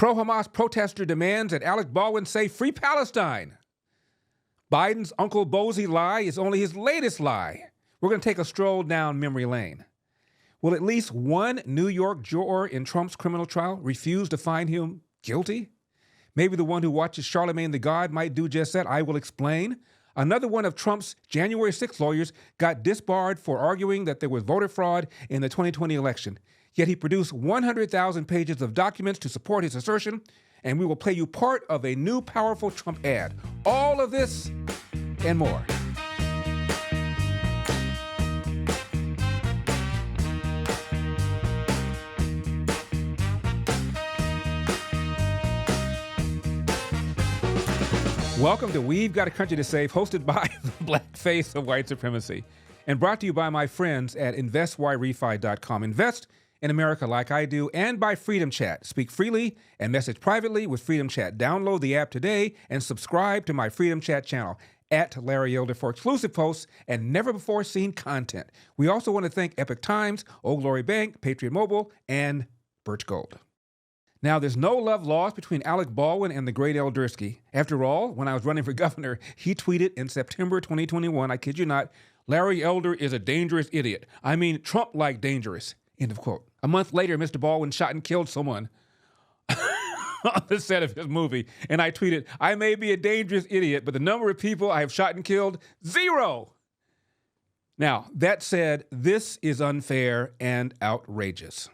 Pro-Hamas protester demands that Alec Baldwin say free Palestine. Biden's Uncle Bozy lie is only his latest lie. We're going to take a stroll down memory lane. Will at least one New York juror in Trump's criminal trial refuse to find him guilty? Maybe the one who watches Charlamagne the God might do just that. I will explain. Another one of Trump's January 6th lawyers got disbarred for arguing that there was voter fraud in the 2020 election. Yet he produced 100,000 pages of documents to support his assertion, and we will play you part of a new powerful Trump ad. All of this and more. Welcome to We've Got a Country to Save, hosted by the black face of white supremacy, and brought to you by my friends at investyrefy.com. Invest in America like I do, and by Freedom Chat. Speak freely and message privately with Freedom Chat. Download the app today and subscribe to my Freedom Chat channel at Larry Elder for exclusive posts and never-before-seen content. We also want to thank Epic Times, Old Glory Bank, Patriot Mobile, and Birch Gold. Now, there's no love lost between Alec Baldwin and the great Eldersky. After all, when I was running for governor, he tweeted in September 2021, I kid you not, Larry Elder is a dangerous idiot. I mean, Trump-like dangerous. End of quote. A month later, Mr. Baldwin shot and killed someone on the set of his movie. And I tweeted, I may be a dangerous idiot, but the number of people I have shot and killed, 0. Now, that said, this is unfair and outrageous.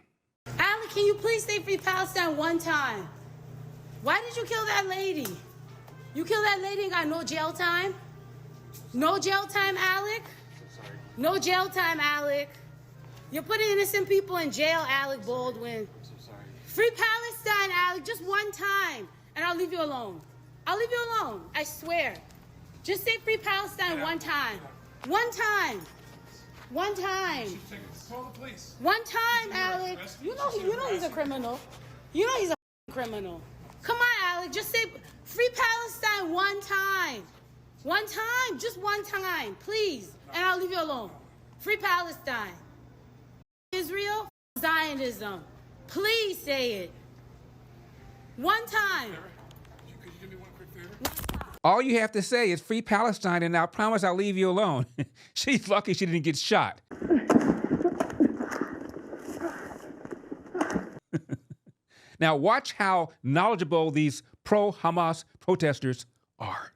Alec, can you please say free Palestine one time? Why did you kill that lady? You killed that lady and got no jail time? No jail time, Alec? No jail time, Alec. You're putting innocent people in jail, Alec Baldwin. I'm so sorry. Free Palestine, Alec, just one time, and I'll leave you alone. I'll leave you alone, I swear. Just say free Palestine one time. One time. One time. Call the police. One time, Alec. You know he's a criminal. You know he's a criminal. Come on, Alec, just say free Palestine one time. One time, just one time, please, and I'll leave you alone. Free Palestine. Israel, Zionism. Please say it. One time. Could you do me one quick favor? All you have to say is free Palestine, and I promise I'll leave you alone. She's lucky she didn't get shot. Now watch how knowledgeable these pro-Hamas protesters are.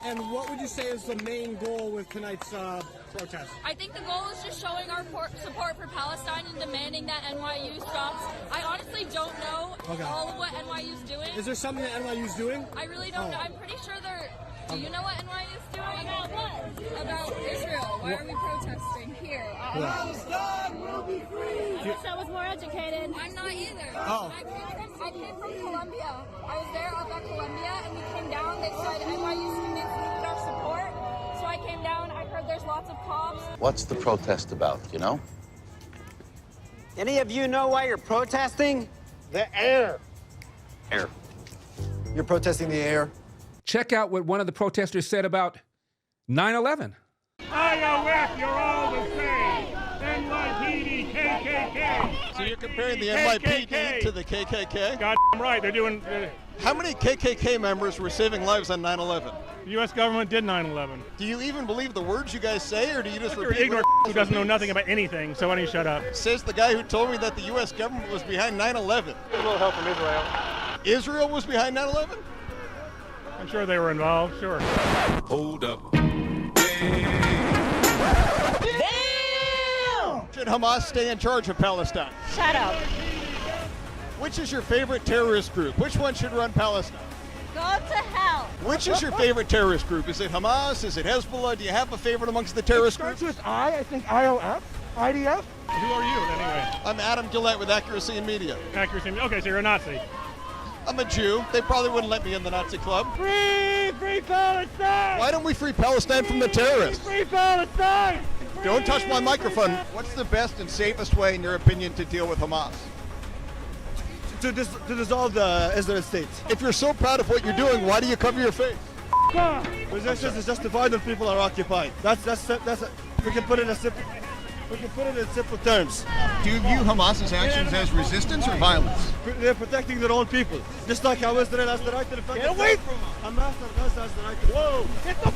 And what would you say is the main goal with tonight's protest? I think the goal is just showing our support for Palestine and demanding that NYU stops. I honestly don't know all of what NYU's doing. Is there something that NYU's doing? I really don't know. I'm pretty sure they're... Do you know what NYU's doing? About what? About Israel. Why are we protesting here? Palestine will be free! I wish I was more educated. I'm not either. Oh. I came from Columbia. I was there up at Columbia, and we came down. They said NYU students needed our support. So I came down. I heard there's lots of cops. What's the protest about, you know? Any of you know why you're protesting? The air. Air. You're protesting the air? Check out what one of the protesters said about 9/11. IOF, you're all the same. NYPD, KKK. So you're comparing the NYPD to the KKK? Goddamn right, they're doing... How many KKK members were saving lives on 9/11? The U.S. government did 9/11. Do you even believe the words you guys say, or do you just You're repeat ignorant who doesn't know nothing about anything, so why don't you shut up? Says the guy who told me that the U.S. government was behind 9/11. A little help from Israel. Israel was behind 9/11? I'm sure they were involved, sure. Hold up. Damn! Should Hamas stay in charge of Palestine? Shut up. Which is your favorite terrorist group? Which one should run Palestine? Go to hell. Which is your favorite terrorist group? Is it Hamas? Is it Hezbollah? Do you have a favorite amongst the terrorist groups? Starts with I think IOF, IDF. Who are you, anyway? I'm Adam Gillette with Accuracy in Media. Accuracy. Okay, so you're a Nazi. I'm a Jew. They probably wouldn't let me in the Nazi club. Free Palestine! Why don't we free Palestine from the terrorists? Free Palestine! Don't touch my microphone. What's the best and safest way, in your opinion, to deal with Hamas? To dissolve the Israel state. If you're so proud of what you're doing, why do you cover your face? Resistance is justified when people are occupied. That's we can put it in a simple. We can put it in simple terms. Do you view Hamas's actions as resistance or violence? They're protecting their own people. Just like how Israel has the right to defend itself. Get away from them! Hamas and Gaza has the right to defend. Whoa!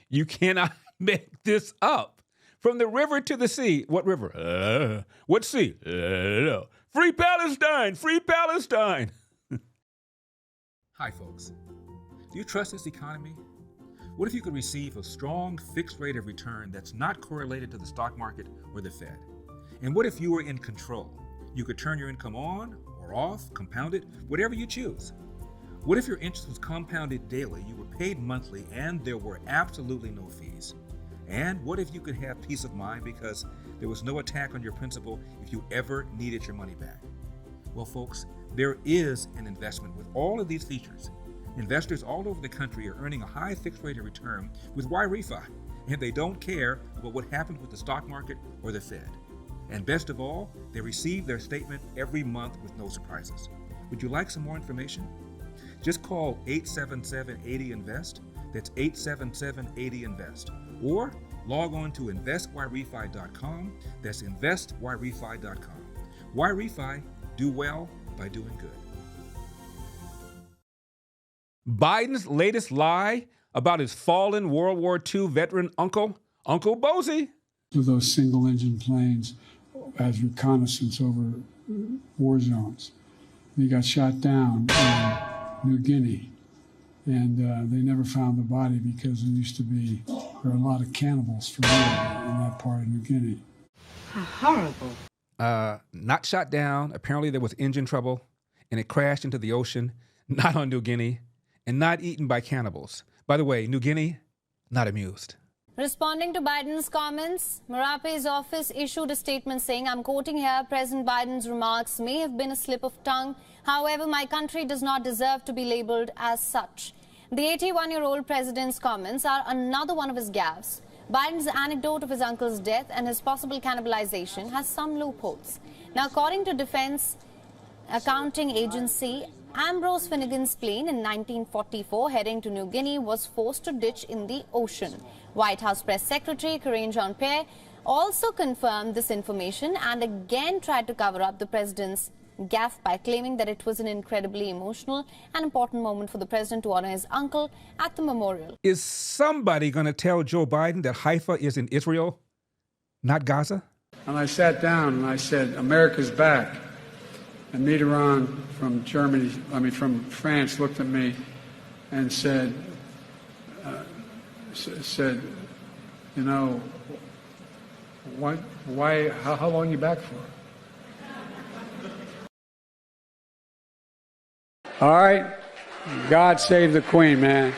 You cannot make this up. From the river to the sea. What river? What sea? Free Palestine! Free Palestine! Hi, folks. Do you trust this economy? What if you could receive a strong fixed rate of return that's not correlated to the stock market or the Fed? And what if you were in control? You could turn your income on or off, compound it, whatever you choose. What if your interest was compounded daily, you were paid monthly, and there were absolutely no fees? And what if you could have peace of mind because there was no attack on your principal if you ever needed your money back? Well, folks, there is an investment with all of these features. Investors all over the country are earning a high fixed rate of return with Yrefy, and they don't care about what happens with the stock market or the Fed. And best of all, they receive their statement every month with no surprises. Would you like some more information? Just call 877-80-INVEST. That's 877-80-INVEST. Or log on to investyrefy.com. That's investyrefy.com. Yrefy, do well by doing good. Biden's latest lie about his fallen World War II veteran uncle, Uncle Bozy. Of those single-engine planes as reconnaissance over war zones. He got shot down in New Guinea, and they never found the body because there were a lot of cannibals for real in that part of New Guinea. How horrible. Not shot down. Apparently there was engine trouble, and it crashed into the ocean, not on New Guinea, and not eaten by cannibals. By the way, New Guinea, not amused. Responding to Biden's comments, Marape's office issued a statement saying, I'm quoting here, President Biden's remarks may have been a slip of tongue. However, my country does not deserve to be labeled as such. The 81-year-old president's comments are another one of his gaffes. Biden's anecdote of his uncle's death and his possible cannibalization has some loopholes. Now, according to Defense Accounting Agency, Ambrose Finnegan's plane in 1944 heading to New Guinea was forced to ditch in the ocean. White House Press Secretary Karine Jean-Pierre also confirmed this information and again tried to cover up the president's gaffe by claiming that it was an incredibly emotional and important moment for the president to honor his uncle at the memorial. Is somebody going to tell Joe Biden that Haifa is in Israel, not Gaza? And I sat down and I said, America's back. And Mitterrand from France looked at me and said, you know, why, how long are you back for? All right, God save the Queen, man.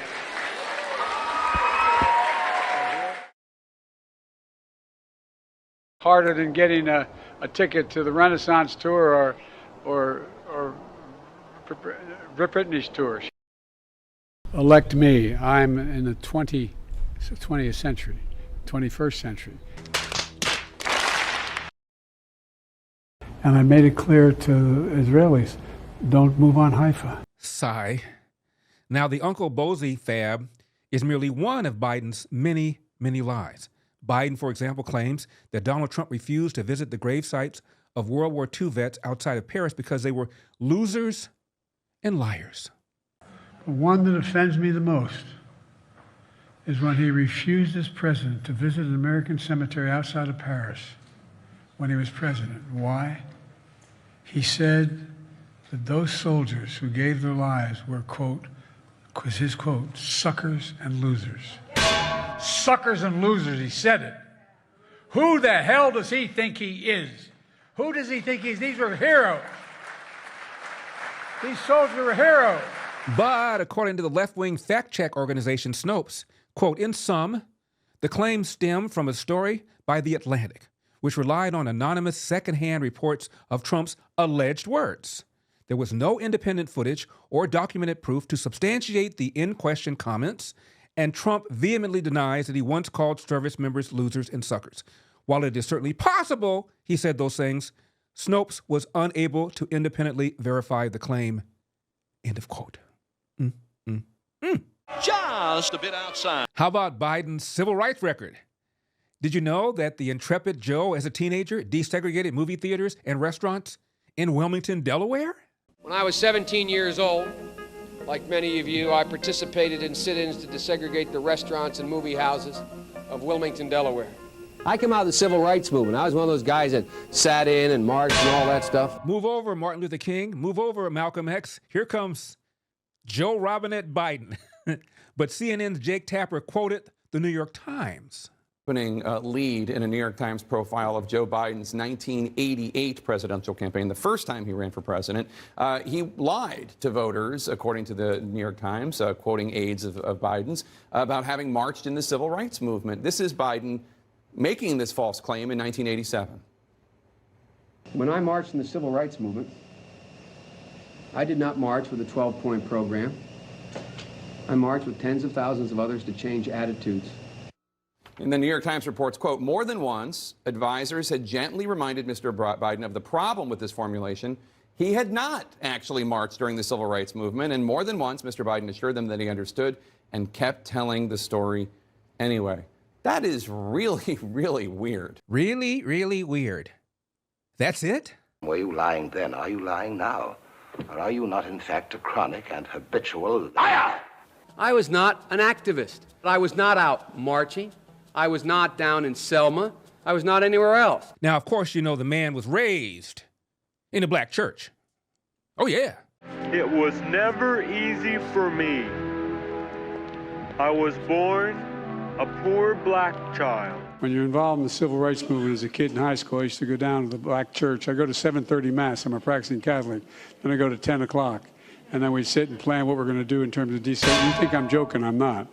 Harder than getting a ticket to the Renaissance tour or Britney's tour. Elect me. I'm in the 20th century, 21st century. And I made it clear to Israelis, don't move on Haifa. Sigh. Now, the Uncle Bozy fab is merely one of Biden's many, many lies. Biden, for example, claims that Donald Trump refused to visit the grave sites of World War II vets outside of Paris because they were losers and liars. The one that offends me the most is when he refused as president to visit an American cemetery outside of Paris when he was president. Why? He said that those soldiers who gave their lives were, quote, was his quote, suckers and losers. Suckers and losers, he said it. Who the hell does he think he is? Who does he think he is? These were heroes. These soldiers were heroes. But according to the left-wing fact-check organization Snopes, quote, in sum, the claims stem from a story by The Atlantic, which relied on anonymous secondhand reports of Trump's alleged words. There was no independent footage or documented proof to substantiate the in-question comments, and Trump vehemently denies that he once called service members losers and suckers. While it is certainly possible he said those things, Snopes was unable to independently verify the claim. End of quote. just a bit outside. How about Biden's civil rights record? Did you know that the intrepid Joe, as a teenager, desegregated movie theaters and restaurants in Wilmington, Delaware? When I was 17 years old, like many of you, I participated in sit-ins to desegregate the restaurants and movie houses of Wilmington, Delaware. I came out of the civil rights movement. I was one of those guys that sat in and marched and all that stuff. Move over, Martin Luther King. Move over, Malcolm X. Here comes Joe Robinette Biden. But CNN's Jake Tapper quoted the New York Times. Opening lead in a New York Times profile of Joe Biden's 1988 presidential campaign, the first time he ran for president. He lied to voters, according to the New York Times, quoting aides of Biden's, about having marched in the civil rights movement. This is Biden making this false claim in 1987. When I marched in the civil rights movement, I did not march with a 12-point program. I marched with tens of thousands of others to change attitudes. And the New York Times reports, quote, more than once, advisors had gently reminded Mr. Biden of the problem with this formulation. He had not actually marched during the civil rights movement, and more than once, Mr. Biden assured them that he understood and kept telling the story anyway. That is really, really weird. Really, really weird. That's it? Were you lying then? Are you lying now? Or are you not, in fact, a chronic and habitual liar? I was not an activist. I was not out marching. I was not down in Selma. I was not anywhere else. Now, of course, you know the man was raised in a black church. Oh, yeah. It was never easy for me. I was born a poor black child. When you're involved in the civil rights movement as a kid in high school, I used to go down to the black church. I go to 7:30 Mass. I'm a practicing Catholic. Then I go to 10 o'clock. And then we sit and plan what we're going to do in terms of desegregation. You think I'm joking, I'm not.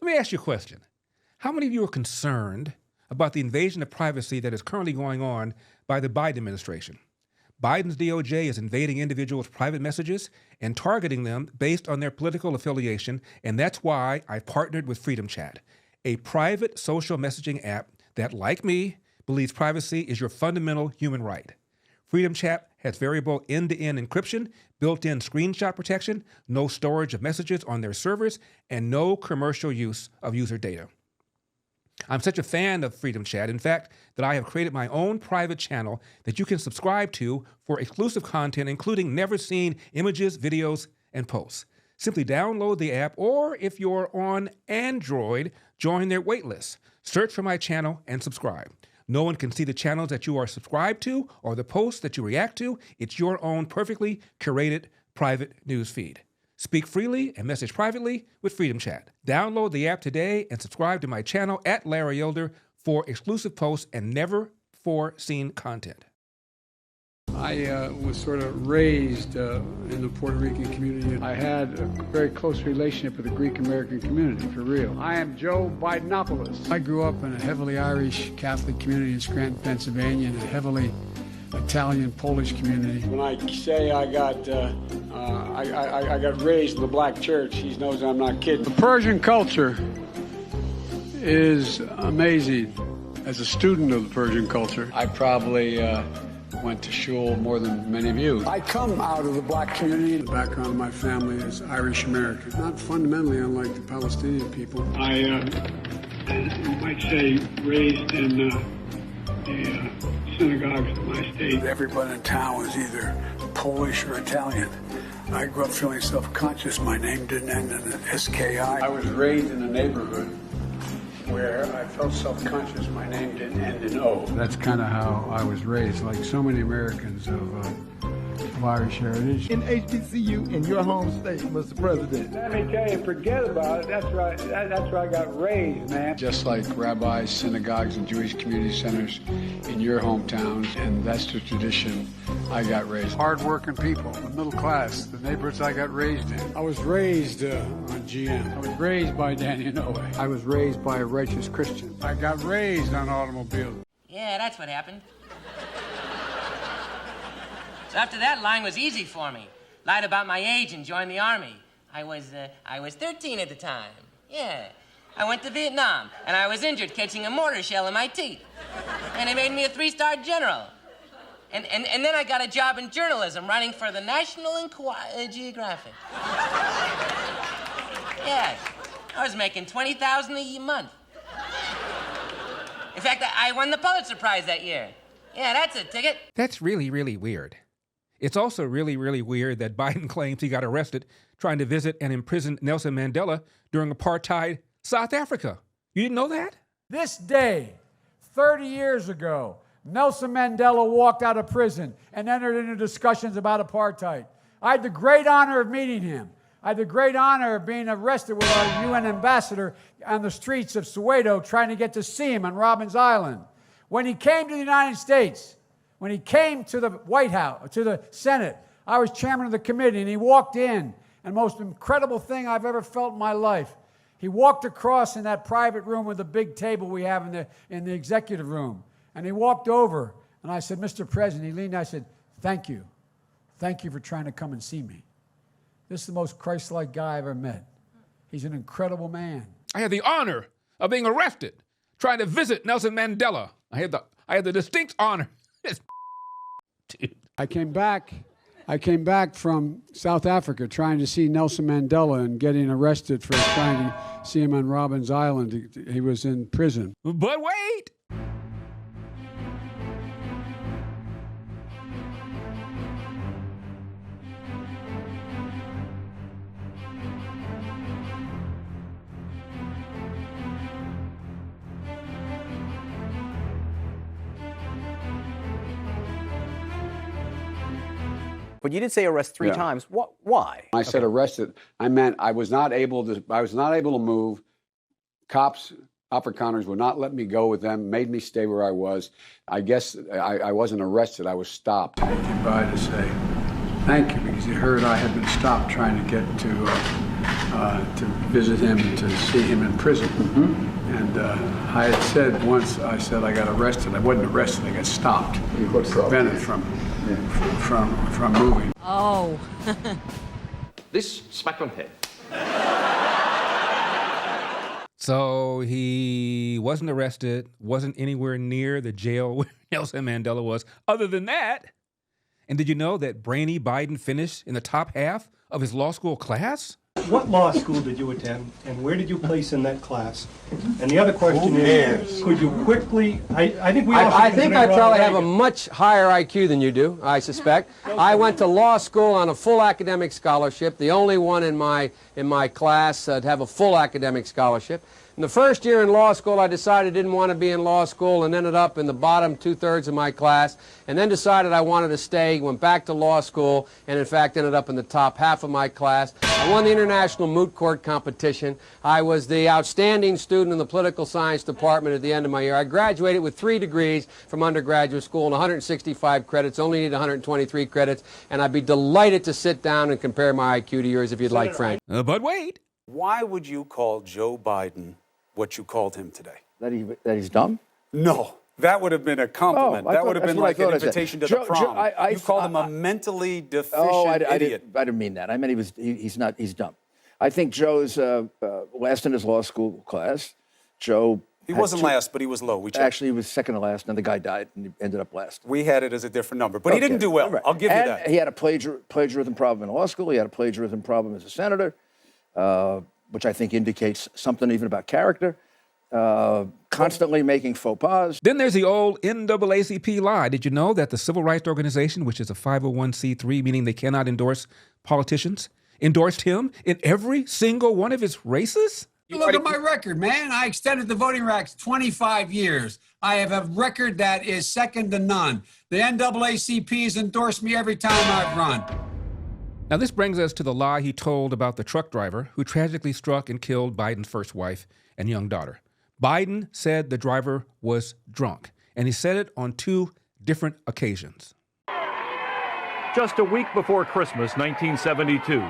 Let me ask you a question. How many of you are concerned about the invasion of privacy that is currently going on by the Biden administration? Biden's DOJ is invading individuals' private messages and targeting them based on their political affiliation, and that's why I partnered with Freedom Chat, a private social messaging app that, like me, believes privacy is your fundamental human right. Freedom Chat has variable end-to-end encryption, built-in screenshot protection, no storage of messages on their servers, and no commercial use of user data. I'm such a fan of Freedom Chat, in fact, that I have created my own private channel that you can subscribe to for exclusive content, including never-seen images, videos, and posts. Simply download the app, or if you're on Android, join their waitlist. Search for my channel and subscribe. No one can see the channels that you are subscribed to or the posts that you react to. It's your own perfectly curated private news feed. Speak freely and message privately with Freedom Chat. Download the app today and subscribe to my channel at Larry Elder for exclusive posts and never-before-seen content. I was sort of raised in the Puerto Rican community. I had a very close relationship with the Greek American community, for real. I am Joe Bidenopoulos. I grew up in a heavily Irish Catholic community in Scranton, Pennsylvania, and a heavily Italian Polish community. When I say I got raised in the black church, he knows I'm not kidding. The Persian culture is amazing. As a student of the Persian culture, I probably went to shul more than many of you. I come out of the black community. The background of my family is Irish American, not fundamentally unlike the Palestinian people. I, you might say, raised in the synagogues of my state. Everyone in town was either Polish or Italian. I grew up feeling self-conscious. My name didn't end in an SKI. I was raised in a neighborhood where I felt self-conscious. My name didn't end in O. That's kind of how I was raised, like so many Americans of Irish heritage. In HBCU in your home state, Mr. President. Let me tell you, forget about it. That's right. That's where I got raised, man. Just like rabbis, synagogues, and Jewish community centers in your hometowns, and that's the tradition I got raised. Hard-working people, the middle class, the neighborhoods I got raised in. I was raised on GM. I was raised by Danny Inouye. I was raised by a righteous Christian. I got raised on automobiles. Yeah, that's what happened. So after that, lying was easy for me. Lied about my age and joined the army. I was 13 at the time. Yeah. I went to Vietnam, and I was injured catching a mortar shell in my teeth. And they made me a 3-star general. And then I got a job in journalism, writing for the National Geographic. Yes, I was making $20,000 a month. In fact, I won the Pulitzer Prize that year. Yeah, that's a ticket. That's really, really weird. It's also really, really weird that Biden claims he got arrested trying to visit and imprison Nelson Mandela during apartheid South Africa. You didn't know that? This day, 30 years ago, Nelson Mandela walked out of prison and entered into discussions about apartheid. I had the great honor of meeting him. I had the great honor of being arrested with our UN ambassador on the streets of Soweto trying to get to see him on Robben Island. When he came to the United States, when he came to the White House, to the Senate, I was chairman of the committee, and he walked in, and the most incredible thing I've ever felt in my life, he walked across in that private room with the big table we have in the executive room, and he walked over, and I said, Mr. President, he leaned, I said, thank you. Thank you for trying to come and see me. This is the most Christ-like guy I ever met. He's an incredible man. I had the honor of being arrested trying to visit Nelson Mandela. I had the distinct honor. Dude. I came back from South Africa trying to see Nelson Mandela and getting arrested for trying to see him on Robben Island. He was in prison. But wait! But you did say arrest 3 times. What? Why? I said arrested. I meant I was not able to move. Cops, Afrikaners would not let me go with them, made me stay where I was. I guess I wasn't arrested. I was stopped. I came by to say thank you because he heard I had been stopped trying to get to visit him and to see him in prison. Mm-hmm. And I had said once, I said I got arrested. I wasn't arrested. I got stopped. You got prevented from moving. Oh. This smack on head. So he wasn't arrested, wasn't anywhere near the jail where Nelson Mandela was. Other than that, and did you know that Brainy Biden finished in the top half of his law school class? What law school did you attend, and where did you place in that class? And the other question is, could you quickly, I think I probably have a much higher IQ than you do, I suspect. I went to law school on a full academic scholarship, the only one in my class to have a full academic scholarship. In the first year in law school, I decided I didn't want to be in law school and ended up in the bottom 2/3 of my class, and then decided I wanted to stay, went back to law school, and in fact ended up in the top half of my class. I won the International Moot Court competition. I was the outstanding student in the political science department at the end of my year. I graduated with 3 degrees from undergraduate school and 165 credits, only need 123 credits, and I'd be delighted to sit down and compare my IQ to yours if you'd like, Frank. But wait. Why would you call Joe Biden what you called him today? That he's dumb? No. That would have been a compliment. That would have been like an invitation to the prom. You called him a mentally deficient idiot. I didn't mean that. I meant he's dumb. I think Joe's last in his law school class. He wasn't last, but he was low. Actually, he was second to last, and the guy died, and he ended up last. We had it as a different number, but he didn't do well. Right. I'll give you that. He had a plagiarism problem in law school. He had a plagiarism problem as a senator, which I think indicates something even about character. Constantly making faux pas. Then there's the old NAACP lie. Did you know that the Civil Rights Organization, which is a 501c3, meaning they cannot endorse politicians, endorsed him in every single one of his races? Look at my record, man. I extended the voting rights 25 years. I have a record that is second to none. The NAACP has endorsed me every time I've run. Now, this brings us to the lie he told about the truck driver who tragically struck and killed Biden's first wife and young daughter. Biden said the driver was drunk, and he said it on 2 different occasions. Just a week before Christmas, 1972,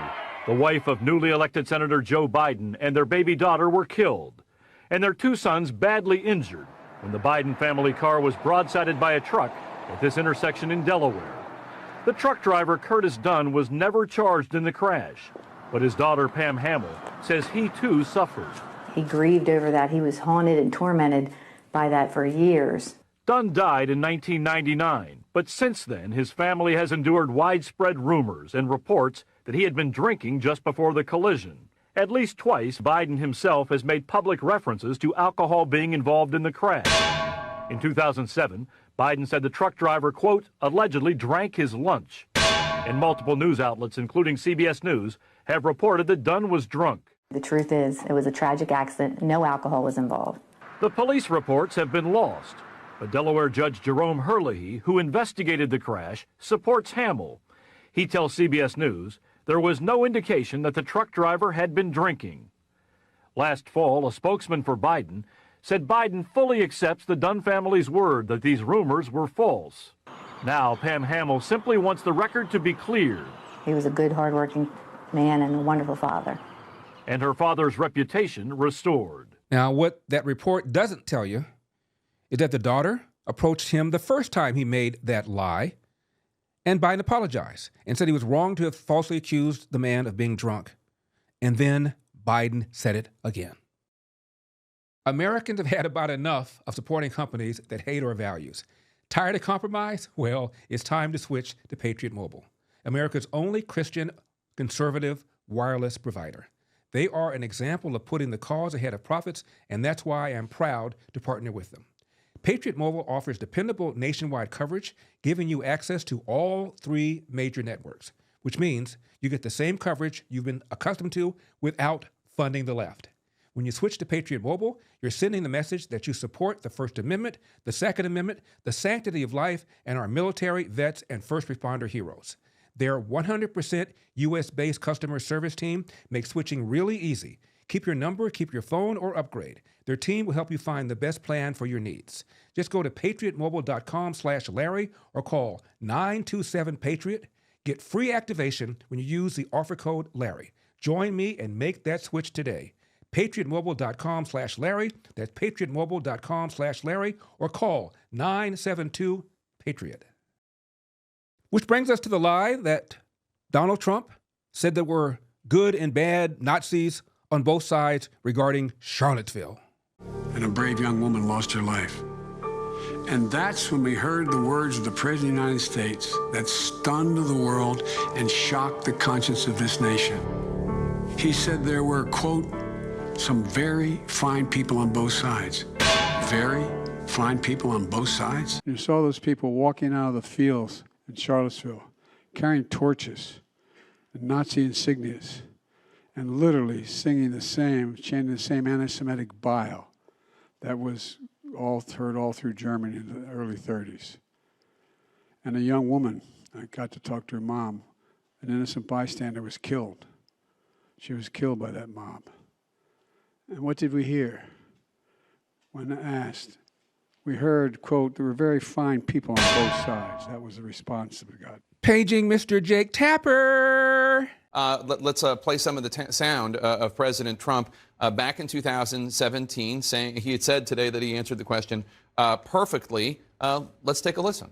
the wife of newly elected Senator Joe Biden and their baby daughter were killed, and their 2 sons badly injured when the Biden family car was broadsided by a truck at this intersection in Delaware. The truck driver, Curtis Dunn, was never charged in the crash, but his daughter, Pam Hamill, says he too suffered. He grieved over that. He was haunted and tormented by that for years. Dunn died in 1999, but since then his family has endured widespread rumors and reports that he had been drinking just before the collision. At least twice, Biden himself has made public references to alcohol being involved in the crash. In 2007, Biden said the truck driver, quote, allegedly drank his lunch. And multiple news outlets, including CBS News, have reported that Dunn was drunk. The truth is, it was a tragic accident. No alcohol was involved. The police reports have been lost. But Delaware Judge Jerome Herlihy, who investigated the crash, supports Hamill. He tells CBS News there was no indication that the truck driver had been drinking. Last fall, a spokesman for Biden said Biden fully accepts the Dunn family's word that these rumors were false. Now, Pam Hamill simply wants the record to be cleared. He was a good, hardworking man and a wonderful father. And her father's reputation restored. Now, what that report doesn't tell you is that the daughter approached him the first time he made that lie, and Biden apologized and said he was wrong to have falsely accused the man of being drunk. And then Biden said it again. Americans have had about enough of supporting companies that hate our values. Tired of compromise? Well, it's time to switch to Patriot Mobile, America's only Christian conservative wireless provider. They are an example of putting the cause ahead of profits, and that's why I'm proud to partner with them. Patriot Mobile offers dependable nationwide coverage, giving you access to all 3 major networks, which means you get the same coverage you've been accustomed to without funding the left. When you switch to Patriot Mobile, you're sending the message that you support the First Amendment, the Second Amendment, the sanctity of life, and our military, vets, and first responder heroes. Their 100% U.S.-based customer service team makes switching really easy. Keep your number, keep your phone, or upgrade. Their team will help you find the best plan for your needs. Just go to patriotmobile.com/Larry or call 927-PATRIOT. Get free activation when you use the offer code Larry. Join me and make that switch today. patriotmobile.com/Larry. That's patriotmobile.com/Larry or call 972-PATRIOT. Which brings us to the lie that Donald Trump said there were good and bad Nazis on both sides regarding Charlottesville. And a brave young woman lost her life. And that's when we heard the words of the President of the United States that stunned the world and shocked the conscience of this nation. He said there were, quote, some very fine people on both sides. Very fine people on both sides. You saw those people walking out of the fields in Charlottesville, carrying torches and Nazi insignias, and literally singing the same, chanting the same anti-Semitic bile that was heard all through Germany in the early 30s. And a young woman, I got to talk to her mom, an innocent bystander was killed. She was killed by that mob. And what did we hear when asked? We heard, quote, there were very fine people on both sides. That was the response that we got. Paging Mr. Jake Tapper. Let's play some of the sound of President Trump back in 2017, saying he had said today that he answered the question perfectly. Let's take a listen.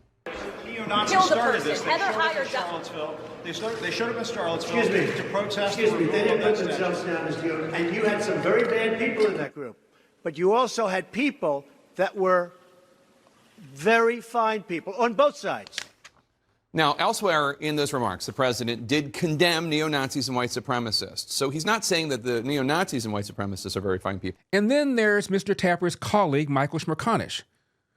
Neo-Nazis started this. They showed up in Charlottesville. They showed up in Charlottesville to protest. Excuse me. They didn't put themselves down as the only. And you had some very bad people in that group. But you also had people that were very fine people on both sides. Now, elsewhere in those remarks, the president did condemn neo-Nazis and white supremacists. So he's not saying that the neo-Nazis and white supremacists are very fine people. And then there's Mr. Tapper's colleague, Michael Smerconish,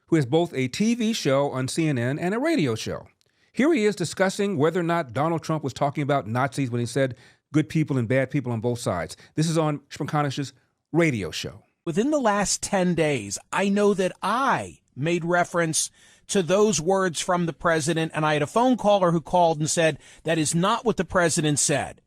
who has both a TV show on CNN and a radio show. Here he is discussing whether or not Donald Trump was talking about Nazis when he said good people and bad people on both sides. This is on Smerconish's radio show. Within the last 10 days, I know that I made reference to those words from the president, and I had a phone caller who called and said, that is not what the president said.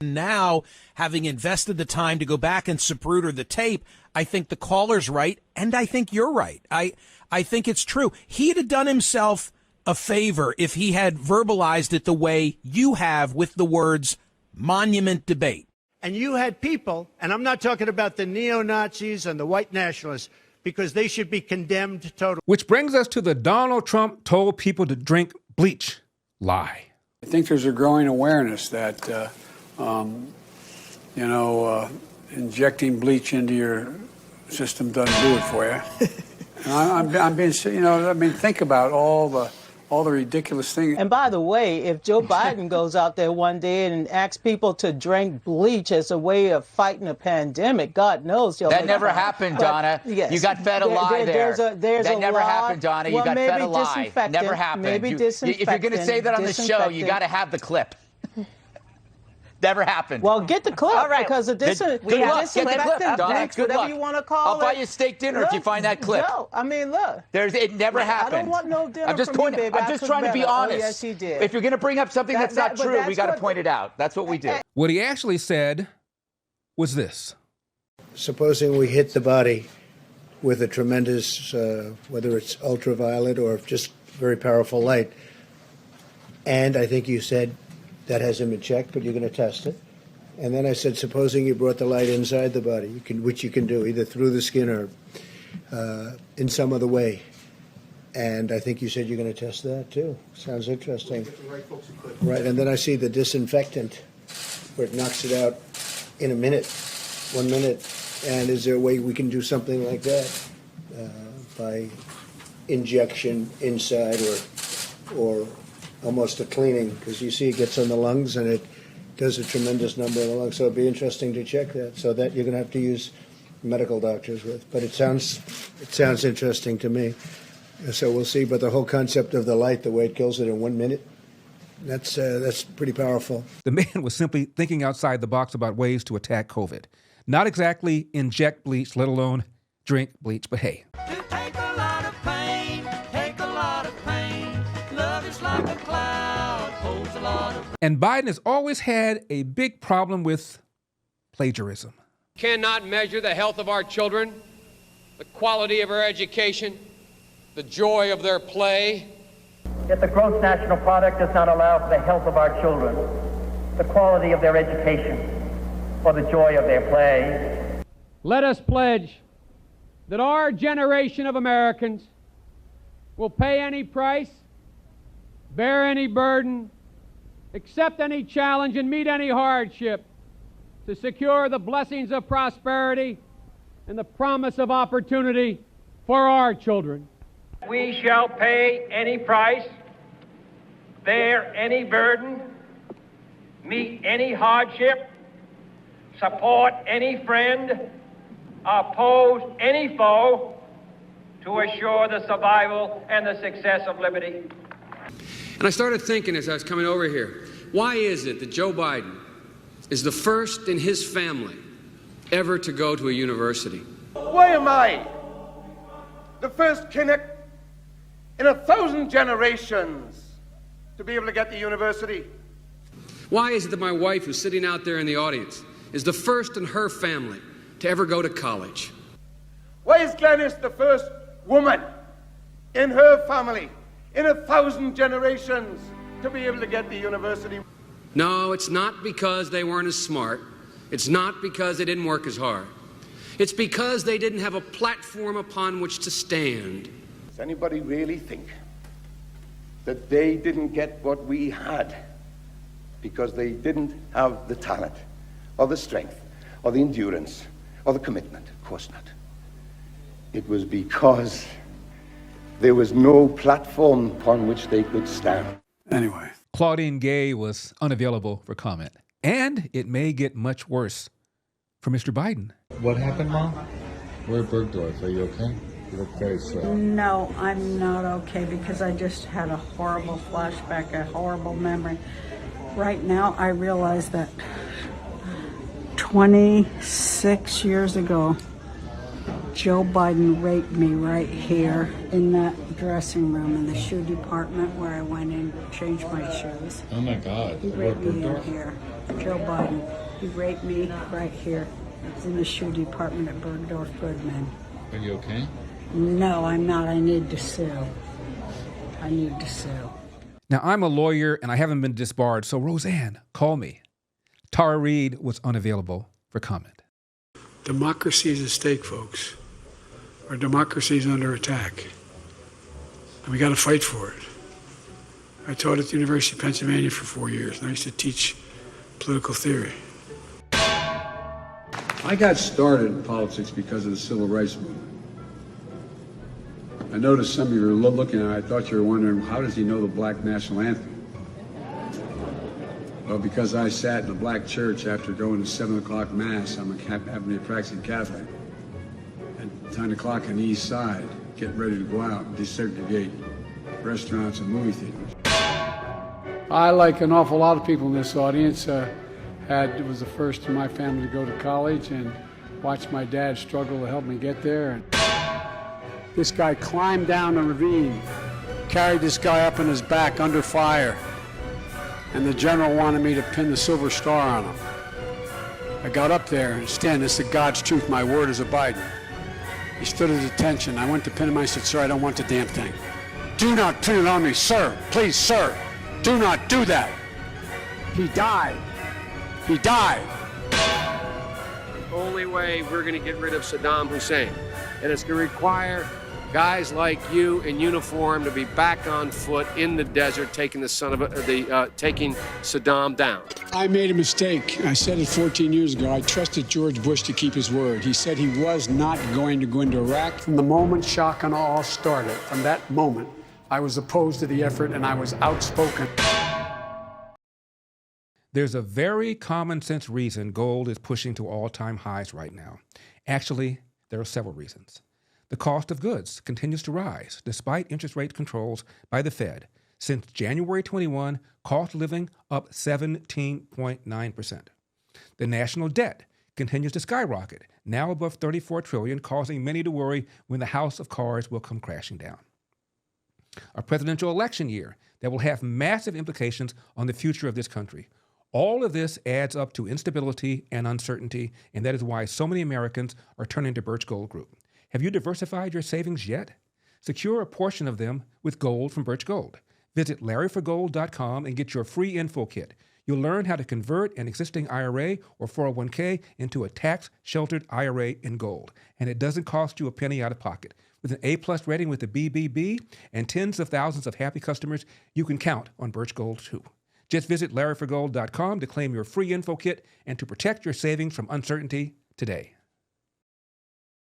Now, having invested the time to go back and zapruder the tape, I think the caller's right, and I think you're right. I think it's true. He'd have done himself a favor if he had verbalized it the way you have with the words monument debate. And you had people, and I'm not talking about the neo-Nazis and the white nationalists, because they should be condemned totally. Which brings us to the Donald Trump told people to drink bleach lie. I think there's a growing awareness that, injecting bleach into your system doesn't do it for you. And I'm being, think about all the ridiculous things. And by the way, if Joe Biden goes out there one day and asks people to drink bleach as a way of fighting a pandemic, God knows that never happened, Donna. Yes. You got fed a lie there. That never happened, Donna. You got fed a lie. Never happened. Maybe disinfectant. If you're going to say that on the show, you got to have the clip. Never happened. Well, get the clip. All right. Because the disinfectant, whatever you want to call I'll buy you steak dinner if you find that clip. No, I mean, look. It never happened. I don't want no dinner I'm just from you, baby. I'm just trying to be honest. Oh, yes, he did. If you're going to bring up something that's not true, we got to point it out. That's what we do. What he actually said was this. Supposing we hit the body with a tremendous, whether it's ultraviolet or just very powerful light, and I think you said that hasn't been checked, but you're going to test it. And then I said, supposing you brought the light inside the body, which you can do, either through the skin or in some other way. And I think you said you're going to test that, too. Sounds interesting. Right, and then I see the disinfectant, where it knocks it out in a minute, 1 minute. And is there a way we can do something like that by injection inside or almost a cleaning? Because you see it gets on the lungs and it does a tremendous number in the lungs. So it'd be interesting to check that. So that you're going to have to use medical doctors with. But it sounds interesting to me. So we'll see. But the whole concept of the light, the way it kills it in 1 minute, that's pretty powerful. The man was simply thinking outside the box about ways to attack COVID. Not exactly inject bleach, let alone drink bleach, but hey. And Biden has always had a big problem with plagiarism. Cannot measure the health of our children, the quality of our education, the joy of their play. If the gross national product does not allow for the health of our children, the quality of their education, or the joy of their play. Let us pledge that our generation of Americans will pay any price, bear any burden, accept any challenge, and meet any hardship to secure the blessings of prosperity and the promise of opportunity for our children. We shall pay any price, bear any burden, meet any hardship, support any friend, oppose any foe to assure the survival and the success of liberty. And I started thinking as I was coming over here, why is it that Joe Biden is the first in his family ever to go to a university? Why am I the first Kinnick in 1,000 generations to be able to get to university? Why is it that my wife, who's sitting out there in the audience, is the first in her family to ever go to college? Why is Glenys the first woman in her family in 1,000 generations to be able to get to university? No, it's not because they weren't as smart. It's not because they didn't work as hard. It's because they didn't have a platform upon which to stand. Does anybody really think that they didn't get what we had because they didn't have the talent or the strength or the endurance or the commitment? Of course not. It was because there was no platform upon which they could stand. Anyway. Claudine Gay was unavailable for comment. And it may get much worse for Mr. Biden. What happened, Mom? We're at Bergdorf. Are you okay? You look very sad. No, I'm not okay because I just had a horrible flashback, a horrible memory. Right now, I realize that 26 years ago, Joe Biden raped me right here in that dressing room in the shoe department where I went in to change my shoes. Oh my God. He raped me in here. Joe Biden. He raped me right here. It's in the shoe department at Bergdorf Goodman. Are you okay? No, I'm not. I need to sue. I need to sue. Now, I'm a lawyer and I haven't been disbarred, so Roseanne, call me. Tara Reid was unavailable for comment. Democracy is at stake, folks. Our democracy is under attack. And we got to fight for it. I taught at the University of Pennsylvania for 4 years, and I used to teach political theory. I got started in politics because of the civil rights movement. I noticed some of you were looking at it. I thought you were wondering, how does he know the black national anthem? Well, because I sat in a black church after going to 7 o'clock mass. I'm happen to be a practicing Catholic. At 10 o'clock on the east side, getting ready to go out and desegregate restaurants and movie theaters. I, like an awful lot of people in this audience, was the first in my family to go to college and watched my dad struggle to help me get there. And this guy climbed down a ravine, carried this guy up on his back under fire, and the general wanted me to pin the silver star on him. I got up there and stand. This is God's truth. My word is abiding. He stood at attention. I went to pin him. I said, "Sir, I don't want the damn thing. Do not pin it on me, sir. Please, sir. Do not do that." He died. He died. The only way we're going to get rid of Saddam Hussein, and it's going to require guys like you in uniform to be back on foot in the desert, taking taking Saddam down. I made a mistake. I said it 14 years ago. I trusted George Bush to keep his word. He said he was not going to go into Iraq. From the moment shock and awe started, from that moment, I was opposed to the effort and I was outspoken. There's a very common sense reason gold is pushing to all-time highs right now. Actually, there are several reasons. The cost of goods continues to rise despite interest rate controls by the Fed. Since January 21, cost of living up 17.9%. The national debt continues to skyrocket, now above $34 trillion, causing many to worry when the house of cards will come crashing down. A presidential election year that will have massive implications on the future of this country. All of this adds up to instability and uncertainty, and that is why so many Americans are turning to Birch Gold Group. Have you diversified your savings yet? Secure a portion of them with gold from Birch Gold. Visit LarryForGold.com and get your free info kit. You'll learn how to convert an existing IRA or 401k into a tax-sheltered IRA in gold, and it doesn't cost you a penny out of pocket. With an A+ rating with the BBB and tens of thousands of happy customers, you can count on Birch Gold too. Just visit LarryForGold.com to claim your free info kit and to protect your savings from uncertainty today.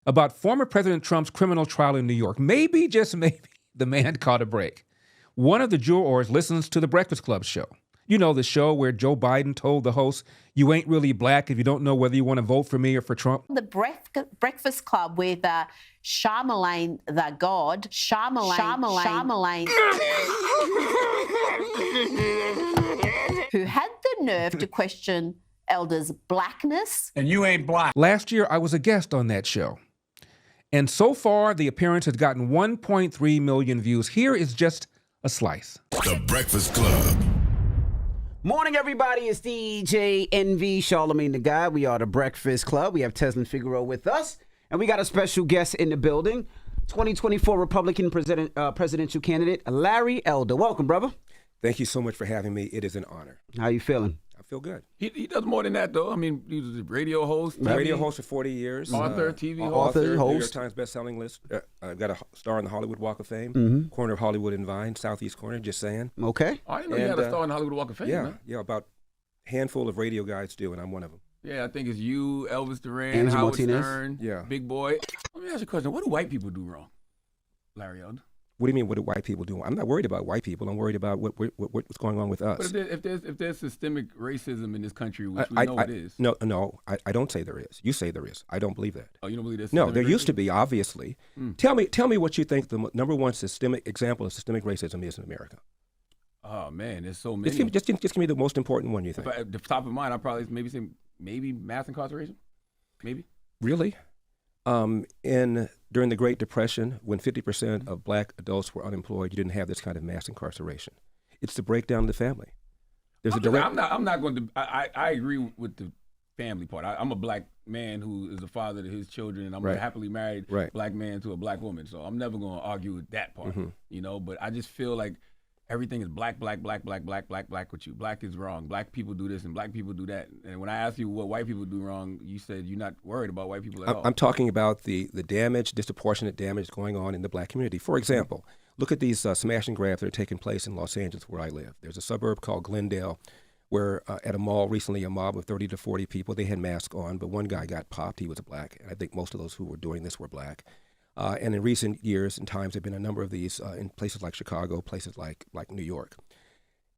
About former President Trump's criminal trial in New York, maybe, just maybe, the man caught a break. One of the jurors listens to the Breakfast Club show. You know, the show where Joe Biden told the host, "You ain't really black if you don't know whether you want to vote for me or for Trump." The Breakfast Club with Charlamagne the God. Charlamagne. Who had the nerve to question elders' blackness. And you ain't black. Last year, I was a guest on that show. And so far, the appearance has gotten 1.3 million views. Here is just a slice. The Breakfast Club. Morning, everybody. It's DJ NV, Charlamagne the God. We are the Breakfast Club. We have Teslin Figueroa with us, and we got a special guest in the building, 2024 Republican presidential candidate, Larry Elder. Welcome, brother. Thank you so much for having me. It is an honor. How you feeling? I feel good. He does more than that, though. I mean, he was a radio host. Radio host for 40 years. Author, TV host. Author, New York Times bestselling list. I've got a star on the Hollywood Walk of Fame. Corner of Hollywood and Vine, Southeast corner, just saying. Okay. I didn't know you had a star on the Hollywood Walk of Fame, man. Yeah, about a handful of radio guys do, and I'm one of them. Yeah, I think it's you, Elvis Duran, Angie Howard Martinez. Stern, Big Boy. Let me ask you a question. What do white people do wrong, Larry Elder? What do you mean, what do white people do? I'm not worried about white people. I'm worried about what's going on with us. But if there's systemic racism in this country, which we know it is. No, I don't say there is. You say there is. I don't believe that. Oh, you don't believe there's No, systemic there racism? used to be, obviously. Tell me what you think the number one systemic example of systemic racism is in America. Oh, man, there's so many. Just give me the most important one you think. At the top of mind, I'd probably maybe say mass incarceration. Maybe. Really? During the Great Depression, when 50% of black adults were unemployed, you didn't have this kind of mass incarceration. It's the breakdown of the family. I'm not going to. I agree with the family part. I'm a black man who is a father to his children, and I'm a happily married black man to a black woman. So I'm never going to argue with that part, you know. But I just feel like everything is black with you. Black is wrong. Black people do this and black people do that. And when I asked you what white people do wrong, you said you're not worried about white people at all. I'm talking about the damage, disproportionate damage going on in the black community. For example, look at these smash and grabs that are taking place in Los Angeles where I live. There's a suburb called Glendale where at a mall recently, a mob of 30 to 40 people, they had masks on, but one guy got popped. He was a black. And I think most of those who were doing this were black. And in recent years and times, there have been a number of these in places like Chicago, places like New York.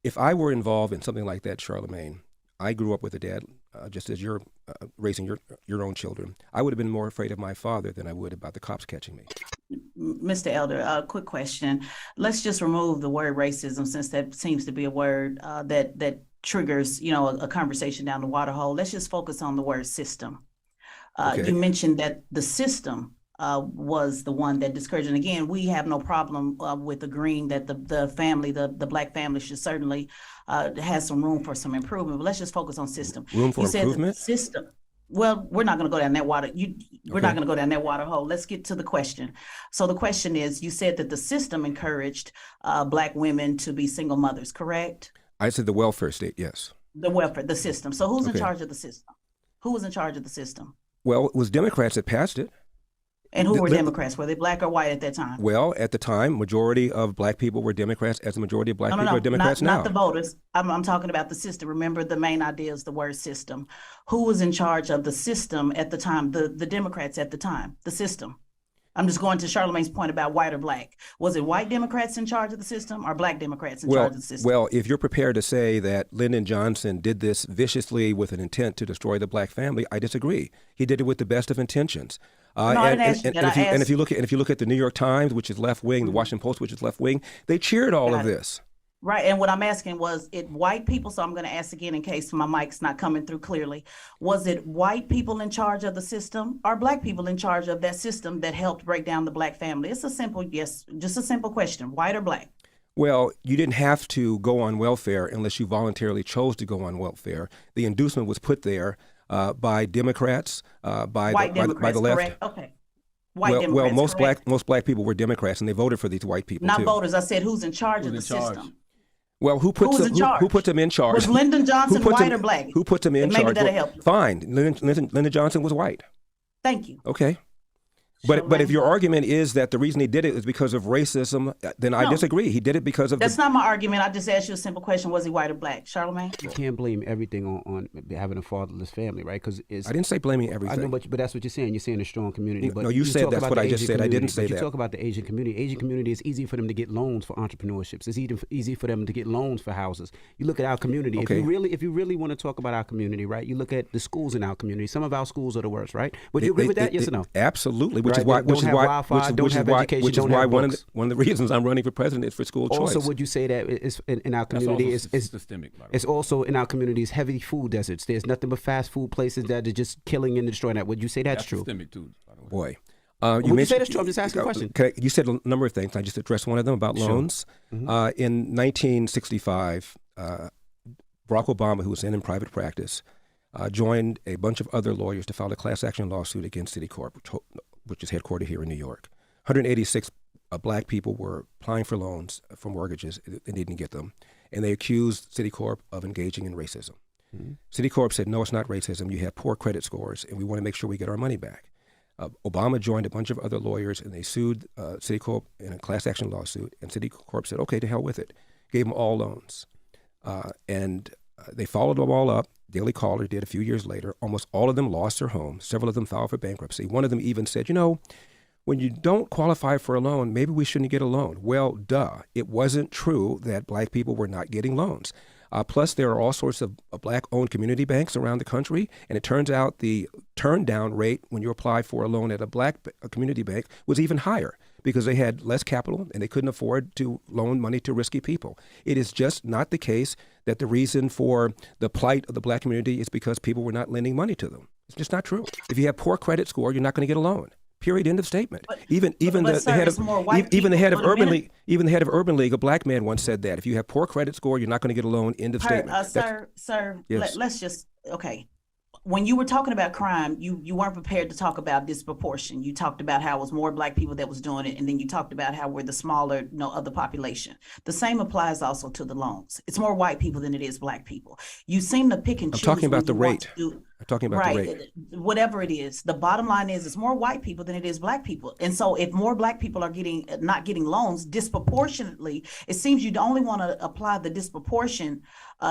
If I were involved in something like that, Charlamagne, I grew up with a dad, just as you're raising your own children. I would have been more afraid of my father than I would about the cops catching me. Mr. Elder, quick question. Let's just remove the word racism, since that seems to be a word that triggers, a conversation down the water hole. Let's just focus on the word system. Okay. You mentioned that the system was the one that discouraged. And again, we have no problem with agreeing that the family, the black family, should certainly have some room for some improvement. But let's just focus on system. Room for improvement? System. Well, we're not going to go down that water. We're not going to go down that water hole. Let's get to the question. So the question is, you said that the system encouraged black women to be single mothers, correct? I said the welfare state, yes. The welfare, the system. So who's in Okay. charge of the system? Who was in charge of the system? Well, it was Democrats that passed it. And who were Democrats? Were they black or white at that time? Well, at the time, majority of black people were Democrats, as the majority of black people are Democrats now. Not the voters. I'm talking about the system. Remember, the main idea is the word system. Who was in charge of the system at the time? The Democrats at the time, the system. I'm just going to Charlamagne's point about white or black. Was it white Democrats in charge of the system or black Democrats in charge of the system? Well, if you're prepared to say that Lyndon Johnson did this viciously with an intent to destroy the black family, I disagree. He did it with the best of intentions. And if you look at the New York Times, which is left wing, the Washington Post, which is left wing, they cheered all of this. Right. And what I'm asking was it white people, so I'm going to ask again in case my mic's not coming through clearly. Was it white people in charge of the system or black people in charge of that system that helped break down the black family? It's a simple yes, just a simple question, white or black? Well, you didn't have to go on welfare unless you voluntarily chose to go on welfare. The inducement was put there by Democrats, by the left. Correct? Okay. White Democrats, most black people were Democrats, and they voted for these white people not too. Voters. I said who's in charge of the system? Well, who puts them in charge? Was Lyndon Johnson white or black? Who put them in charge? Maybe that'll help you. Fine. Lyndon Johnson was white. Thank you. Okay. But if your argument is that the reason he did it is because of racism, then I disagree. He did it because of That's not my argument. I just asked you a simple question. Was he white or black? Charlamagne? You can't blame everything on having a fatherless family, right? Because I didn't say blaming everything. I know, but that's what you're saying. You're saying a strong community. But no, you said that's what I just said. I didn't say that. You talk about the Asian community. Asian community, it's easy for them to get loans for entrepreneurships. It's easy for them to get loans for houses. You look at our community. Okay. If you really want to talk about our community, right? You look at the schools in our community. Some of our schools are the worst, right? Would you agree with that? Yes or no? Absolutely. Which is why one of the reasons I'm running for president is for school choice. Also, would you say that it's in our community is systemic? It's also in our communities heavy food deserts. There's nothing but fast food places that are just killing and destroying that. Would you say that's true? Systemic too. Boy. Would you say that's true? I'm just asking a question. You said a number of things. I just addressed one of them about loans. In 1965, Barack Obama, who was in private practice, joined a bunch of other lawyers to file a class action lawsuit against Citicorp, which is headquartered here in New York. 186 black people were applying for loans for mortgages. They didn't get them. And they accused Citicorp of engaging in racism. Mm-hmm. Citicorp said, no, it's not racism. You have poor credit scores, and we want to make sure we get our money back. Obama joined a bunch of other lawyers, and they sued Citicorp in a class action lawsuit. And Citicorp said, okay, to hell with it. Gave them all loans. And they followed them all up. Daily Caller did a few years later. Almost all of them lost their homes. Several of them filed for bankruptcy. One of them even said, when you don't qualify for a loan, maybe we shouldn't get a loan. Well, duh. It wasn't true that black people were not getting loans. Plus, there are all sorts of black-owned community banks around the country, and it turns out the turn-down rate when you apply for a loan at a black community bank was even higher because they had less capital and they couldn't afford to loan money to risky people. It is just not the case that the reason for the plight of the black community is because people were not lending money to them. It's just not true. If you have poor credit score, you're not going to get a loan. Period. End of statement. Even the head of Urban League, a black man once said that if you have poor credit score, you're not going to get a loan. End of statement. Sir, yes. Let's just when you were talking about crime, you weren't prepared to talk about disproportion. You talked about how it was more black people that was doing it, and then you talked about how we're the smaller, of the population. The same applies also to the loans. It's more white people than it is black people. You seem to pick and choose. I'm talking about the rate. I'm talking about the rate. Whatever it is, the bottom line is it's more white people than it is black people. And so if more black people are not getting loans disproportionately, it seems you'd only want to apply the disproportion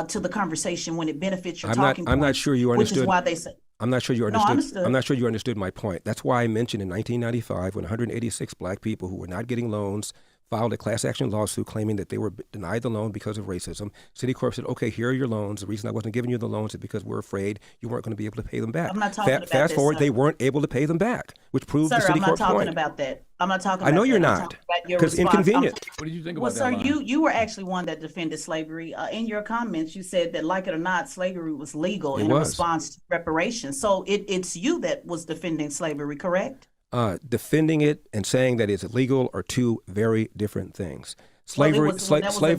to the conversation when it benefits your talking point. I'm not sure you understood. Which is why they say. I'm not sure you understood. No, I understood. I'm not sure you understood my point. That's why I mentioned in 1995 when 186 black people who were not getting loans filed a class action lawsuit claiming that they were denied the loan because of racism. Citicorp said, okay, here are your loans. The reason I wasn't giving you the loans is because we're afraid you weren't going to be able to pay them back. I'm not talking about Fast forward, sir. they weren't able to pay them back, which proved the Citicorp point. I'm not talking about that. I'm not talking about I know that. you're I'm not, because inconvenient. What did you think Well, about sir, that line? you were actually one that defended slavery. In your comments, you said that, like it or not, slavery was legal in response to reparations. So it's you that was defending slavery, correct? Defending it and saying that it's illegal are two very different things. Slavery, unfortunately.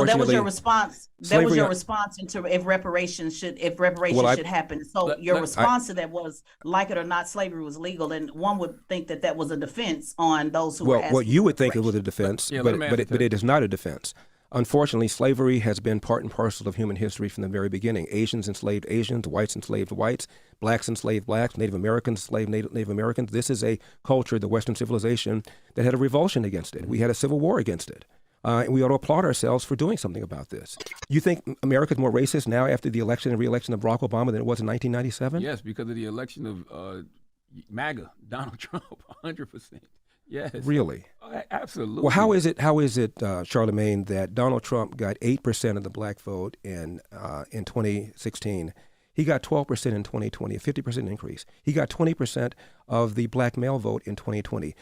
That was your response into if reparations should happen. So your response to that was, like it or not, slavery was legal, and one would think that was a defense on those who were asking. Well, you would think it was a defense, but it is not a defense. Unfortunately, slavery has been part and parcel of human history from the very beginning. Asians enslaved Asians, whites enslaved whites, blacks enslaved blacks, Native Americans enslaved Native Americans. This is a culture, the Western civilization, that had a revulsion against it. We had a civil war against it. And we ought to applaud ourselves for doing something about this. You think America's more racist now after the election and re-election of Barack Obama than it was in 1997? Yes, because of the election of MAGA, Donald Trump, 100%. Yes. Really? Absolutely. Well, how is it, Charlamagne, that Donald Trump got 8% of the black vote in 2016? He got 12% in 2020, a 50% increase. He got 20% of the black male vote in 2020.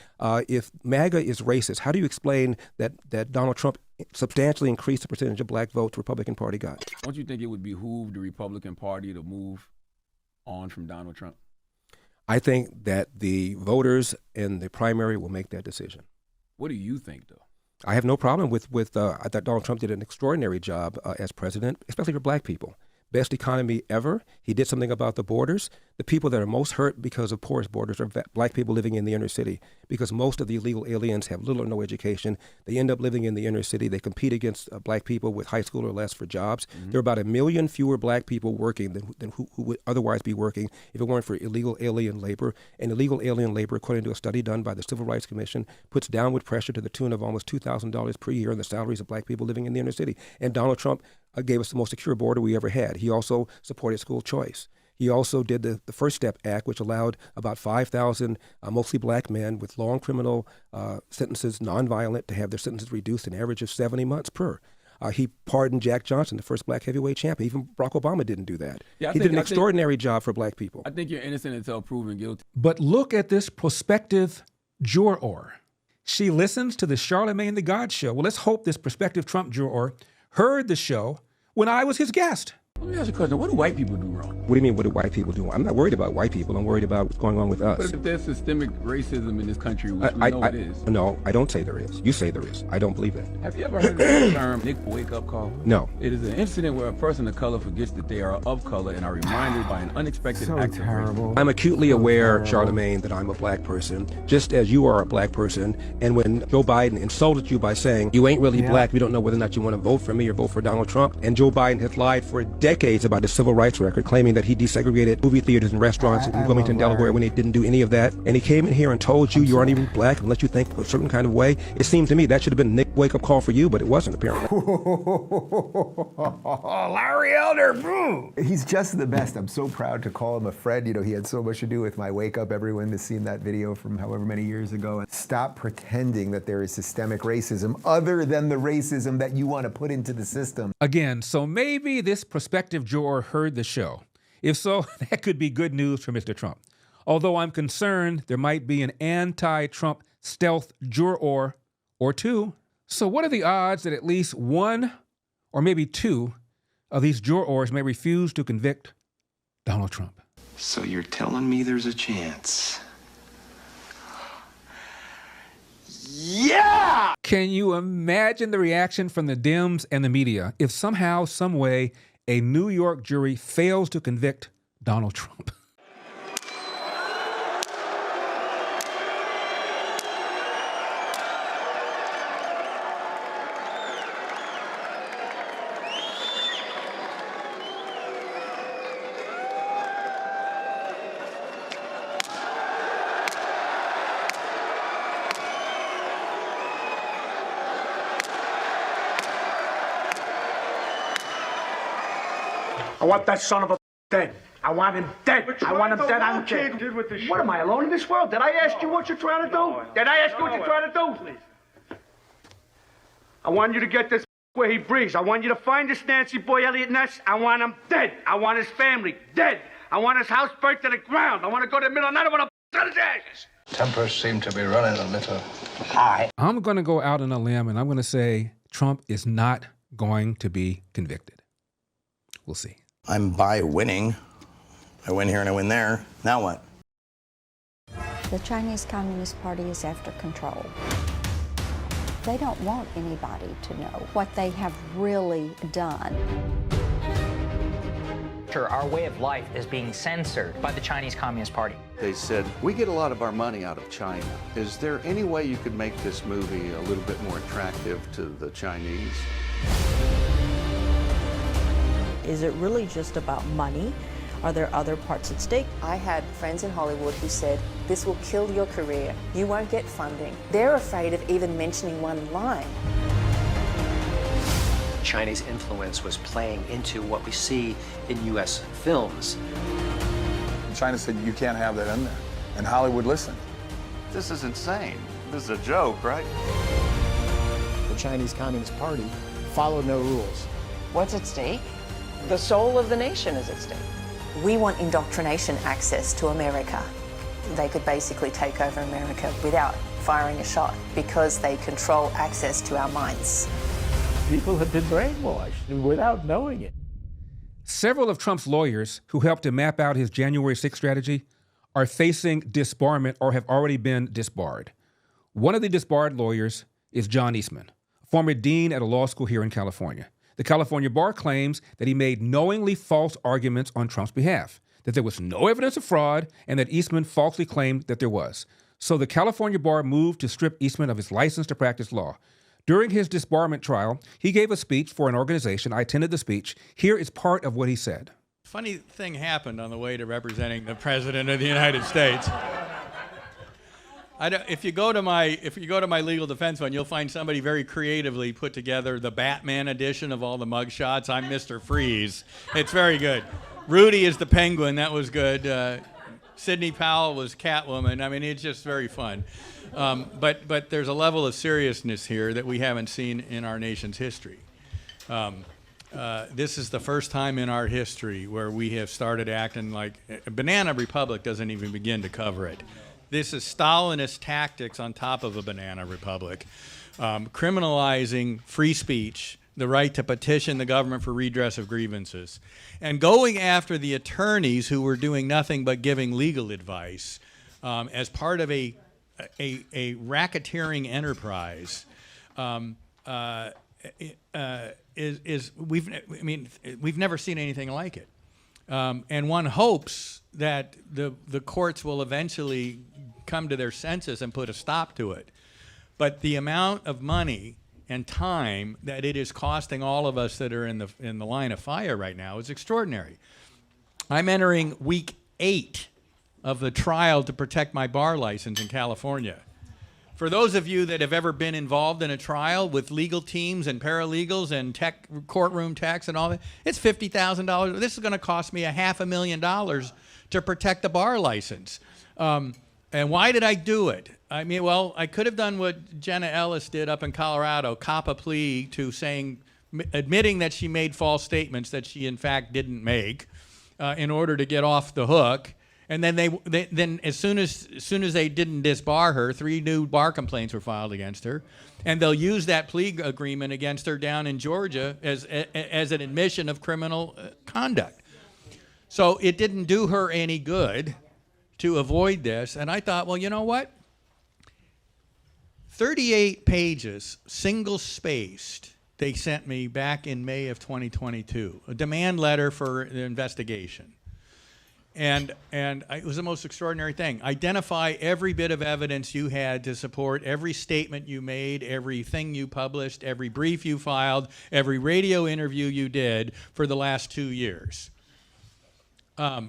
If MAGA is racist, how do you explain that Donald Trump substantially increased the percentage of black votes the Republican Party got? Don't you think it would behoove the Republican Party to move on from Donald Trump? I think that the voters in the primary will make that decision. What do you think, though? I have no problem with I thought Donald Trump did an extraordinary job as president, especially for black people. Best economy ever. He did something about the borders. The people that are most hurt because of porous borders are black people living in the inner city, because most of the illegal aliens have little or no education. They end up living in the inner city. They compete against black people with high school or less for jobs. Mm-hmm. There are about 1 million fewer black people working than who would otherwise be working if it weren't for illegal alien labor. And illegal alien labor, according to a study done by the Civil Rights Commission, puts downward pressure to the tune of almost $2,000 per year on the salaries of black people living in the inner city. And Donald Trump gave us the most secure border we ever had. He also supported school choice. He also did the First Step Act, which allowed about 5,000 mostly black men with long criminal sentences, nonviolent, to have their sentences reduced an average of 70 months per. He pardoned Jack Johnson, the first black heavyweight champion. Even Barack Obama didn't do that. He did an extraordinary job for black people. I think you're innocent until proven guilty. But look at this prospective juror. She listens to the Charlamagne the God show. Well, let's hope this prospective Trump juror heard the show when I was his guest. Let me ask you a question. What do white people do wrong? What do you mean, what do white people do? I'm not worried about white people. I'm worried about what's going on with us. But if there's systemic racism in this country, which we know it is. No, I don't say there is. You say there is. I don't believe that. Have you ever heard of the term Nick wake-up call? No. It is an incident where a person of color forgets that they are of color and are reminded by an unexpected act of racism. I'm acutely aware, Charlamagne, that I'm a black person, just as you are a black person. And when Joe Biden insulted you by saying, you ain't really black, we don't know whether or not you want to vote for me or vote for Donald Trump. And Joe Biden has lied for decades about his civil rights record, claiming that he desegregated movie theaters and restaurants in Wilmington, Delaware, when he didn't do any of that. And he came in here and told you you aren't even black and let you think a certain kind of way. It seemed to me that should have been a Nick wake-up call for you, but it wasn't, apparently. Larry Elder, he's just the best. I'm so proud to call him a friend. You know, he had so much to do with my wake-up. Everyone has seen that video from however many years ago. Stop pretending that there is systemic racism other than the racism that you want to put into the system. Again, so maybe this prospective juror heard the show. If so, that could be good news for Mr. Trump. Although I'm concerned there might be an anti-Trump stealth juror or two. So what are the odds that at least one or maybe two of these jurors may refuse to convict Donald Trump? So you're telling me there's a chance? Yeah! Can you imagine the reaction from the Dems and the media if somehow, some way, a New York jury fails to convict Donald Trump? want that son of a dead. I want him dead. I want him dead. I don't care. What am I, alone in this world? Did I ask you what you're trying to do? Did I ask you what you're trying to do? Please. I want you to get this where he breathes. I want you to find this Nancy Boy Elliott Ness. I want him dead. I want his family dead. I want his house burnt to the ground. I want to go to the middle of the night. I want to out his ashes. Tempers seem to be running a little high. I'm going to go out on a limb and I'm going to say Trump is not going to be convicted. We'll see. I'm by winning. I win here and I win there. Now what? The Chinese Communist Party is after control. They don't want anybody to know what they have really done. Our way of life is being censored by the Chinese Communist Party. They said, we get a lot of our money out of China. Is there any way you could make this movie a little bit more attractive to the Chinese? Is it really just about money? Are there other parts at stake? I had friends in Hollywood who said, this will kill your career. You won't get funding. They're afraid of even mentioning one line. Chinese influence was playing into what we see in U.S. films. China said, you can't have that in there. And Hollywood listened. This is insane. This is a joke, right? The Chinese Communist Party followed no rules. What's at stake? The soul of the nation is at stake. We want indoctrination access to America. They could basically take over America without firing a shot because they control access to our minds. People have been brainwashed without knowing it. Several of Trump's lawyers who helped him map out his January 6th strategy are facing disbarment or have already been disbarred. One of the disbarred lawyers is John Eastman, former dean at a law school here in California. The California bar claims that he made knowingly false arguments on Trump's behalf, that there was no evidence of fraud, and that Eastman falsely claimed that there was. So the California bar moved to strip Eastman of his license to practice law. During his disbarment trial, he gave a speech for an organization. I attended the speech. Here is part of what he said. Funny thing happened on the way to representing the President of the United States. If you go to my legal defense fund, you'll find somebody very creatively put together the Batman edition of all the mugshots. I'm Mr. Freeze. It's very good. Rudy is the Penguin. That was good. Sidney Powell was Catwoman. I mean, it's just very fun. But there's a level of seriousness here that we haven't seen in our nation's history. This is the first time in our history where we have started acting like a banana republic doesn't even begin to cover it. This is Stalinist tactics on top of a banana republic, criminalizing free speech, the right to petition the government for redress of grievances, and going after the attorneys who were doing nothing but giving legal advice as part of a racketeering enterprise. We've never seen anything like it. And one hopes that the courts will eventually come to their senses and put a stop to it. But the amount of money and time that it is costing all of us that are in the line of fire right now is extraordinary. I'm entering week 8 of the trial to protect my bar license in California. For those of you that have ever been involved in a trial with legal teams and paralegals and courtroom techs and all that, it's $50,000. This is going to cost me $500,000 to protect the bar license. And why did I do it? I mean, well, I could have done what Jenna Ellis did up in Colorado, cop a plea to admitting that she made false statements that she in fact didn't make in order to get off the hook. And then then as soon as they didn't disbar her, 3 new bar complaints were filed against her, and they'll use that plea agreement against her down in Georgia as an admission of criminal conduct. So it didn't do her any good to avoid this. And I thought, well, you know what? 38 pages, single-spaced, they sent me back in May of 2022, a demand letter for an investigation. And it was the most extraordinary thing. Identify every bit of evidence you had to support every statement you made, everything you published, every brief you filed, every radio interview you did for the last 2 years. Has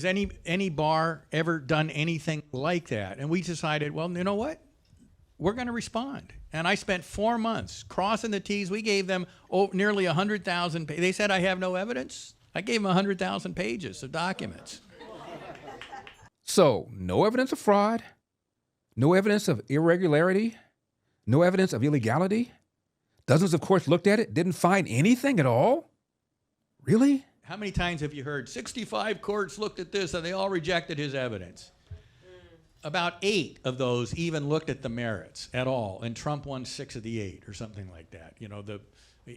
any bar ever done anything like that? And we decided, well, you know what? we're going to respond. And I spent 4 months crossing the T's. We gave them nearly 100,000. They said I have no evidence. I gave them 100,000 pages of documents. So, no evidence of fraud, no evidence of irregularity, no evidence of illegality. Dozens of courts looked at it, didn't find anything at all? Really? How many times have you heard 65 courts looked at this and they all rejected his evidence? About 8 of those even looked at the merits at all, and Trump won 6 of the 8 or something like that. You know,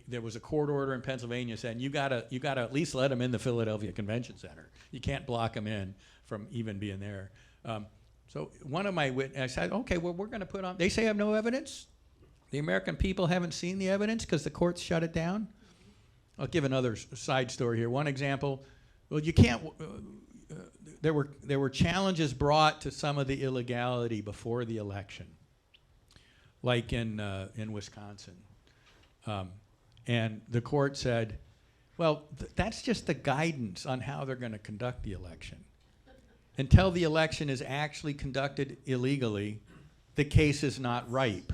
there was a court order in Pennsylvania saying you gotta at least let him in the Philadelphia Convention Center. You can't block him in from even being there. So one of my witnesses said, okay, well, we're going to put on, they say I have no evidence. The American people haven't seen the evidence because the courts shut it down. I'll give another side story here. One example, well, you can't, there were challenges brought to some of the illegality before the election, like in Wisconsin. And the court said, well, that's just the guidance on how they're going to conduct the election. Until the election is actually conducted illegally, the case is not ripe.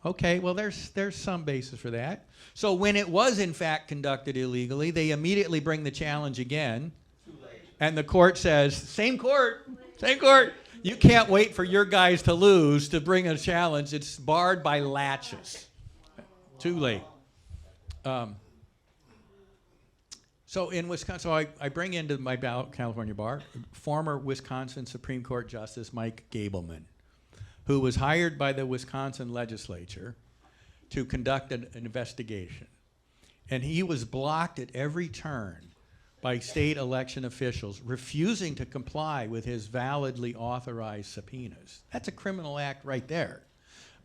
Okay, well, there's some basis for that. So when it was in fact conducted illegally, they immediately bring the challenge again. And the court says, same court, you can't wait for your guys to lose to bring a challenge. It's barred by laches. Too late. So in Wisconsin, so I bring into my California bar former Wisconsin Supreme Court Justice Mike Gableman, who was hired by the Wisconsin legislature to conduct an investigation. And he was blocked at every turn by state election officials refusing to comply with his validly authorized subpoenas. That's a criminal act right there.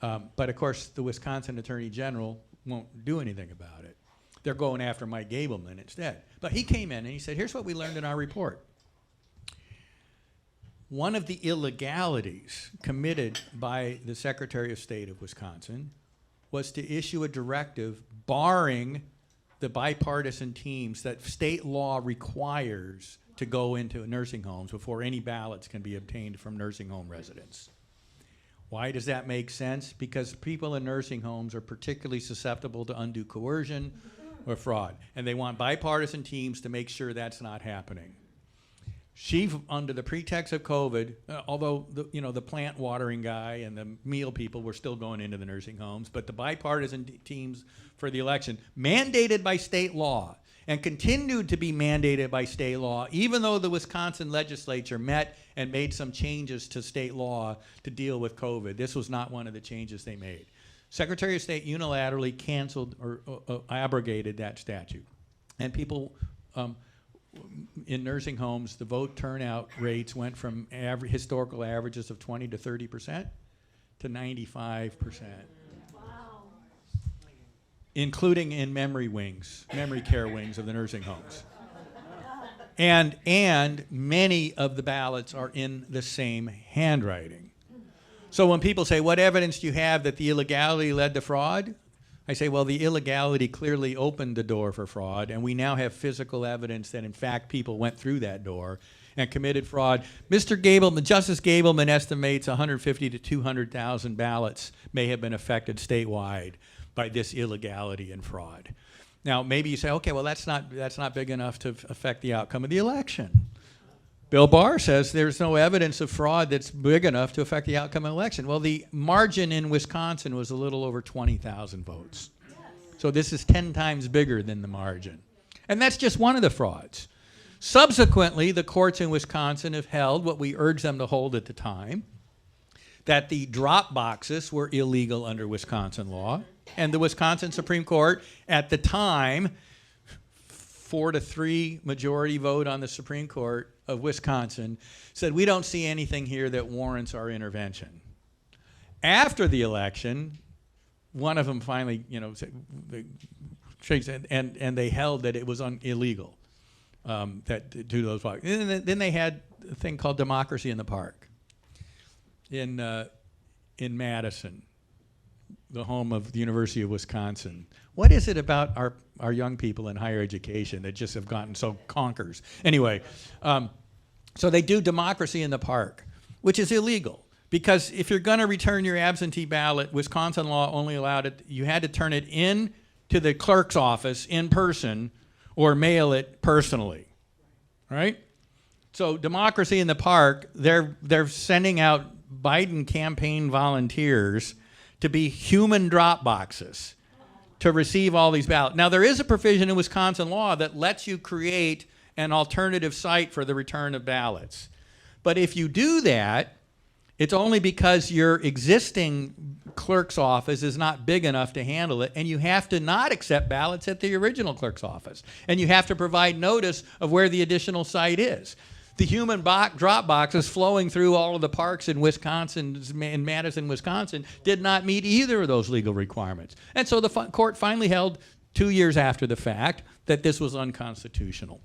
But of course, the Wisconsin Attorney General won't do anything about it. They're going after Mike Gableman instead. But he came in and he said, here's what we learned in our report. One of the illegalities committed by the Secretary of State of Wisconsin was to issue a directive barring the bipartisan teams that state law requires to go into nursing homes before any ballots can be obtained from nursing home residents. Why does that make sense? Because people in nursing homes are particularly susceptible to undue coercion or fraud, and they want bipartisan teams to make sure that's not happening. She, under the pretext of COVID, although the plant watering guy and the meal people were still going into the nursing homes, but the bipartisan teams for the election, mandated by state law, and continued to be mandated by state law, even though the Wisconsin legislature met and made some changes to state law to deal with COVID. This was not one of the changes they made. Secretary of State unilaterally canceled or abrogated that statute. And people in nursing homes, the vote turnout rates went from historical averages of 20 to 30% to 95%. Wow. Including in memory care wings of the nursing homes. And many of the ballots are in the same handwriting. So when people say, what evidence do you have that the illegality led to fraud? I say, well, the illegality clearly opened the door for fraud, and we now have physical evidence that, in fact, people went through that door and committed fraud. Mr. Gableman, Justice Gableman estimates 150 to 200,000 ballots may have been affected statewide by this illegality and fraud. Now, maybe you say, okay, well, that's not big enough to affect the outcome of the election. Bill Barr says there's no evidence of fraud that's big enough to affect the outcome of the election. Well, the margin in Wisconsin was a little over 20,000 votes. Yes. So this is 10 times bigger than the margin. And that's just one of the frauds. Subsequently, the courts in Wisconsin have held what we urged them to hold at the time, that the drop boxes were illegal under Wisconsin law. And the Wisconsin Supreme Court at the time, 4-3 majority vote on the Supreme Court of Wisconsin, said we don't see anything here that warrants our intervention. After the election, one of them finally, and they held that it was illegal that to do those blocks. And then they had a thing called Democracy in the Park in Madison, the home of the University of Wisconsin. What is it about our young people in higher education that just have gotten so conkers? Anyway, so they do Democracy in the Park, which is illegal. Because if you're going to return your absentee ballot, Wisconsin law only allowed it, you had to turn it in to the clerk's office in person or mail it personally, right? So Democracy in the Park, they're sending out Biden campaign volunteers to be human drop boxes to receive all these ballots. Now, there is a provision in Wisconsin law that lets you create an alternative site for the return of ballots. But if you do that, it's only because your existing clerk's office is not big enough to handle it, and you have to not accept ballots at the original clerk's office. And you have to provide notice of where the additional site is. The human drop boxes flowing through all of the parks in Wisconsin, in Madison, Wisconsin, did not meet either of those legal requirements. And so the court finally held 2 years after the fact that this was unconstitutional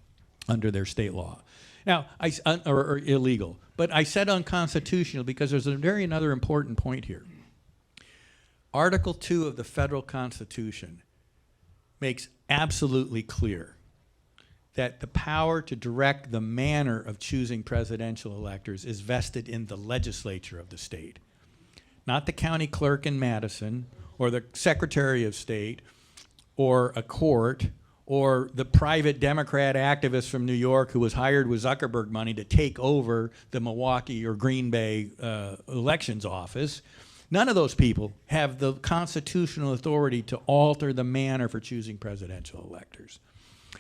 under their state law. Now, or illegal. But I said unconstitutional because there's another important point here. Article 2 of the federal Constitution makes absolutely clear that the power to direct the manner of choosing presidential electors is vested in the legislature of the state, not the county clerk in Madison or the secretary of state or a court or the private Democrat activist from New York who was hired with Zuckerberg money to take over the Milwaukee or Green Bay elections office. None of those people have the constitutional authority to alter the manner for choosing presidential electors.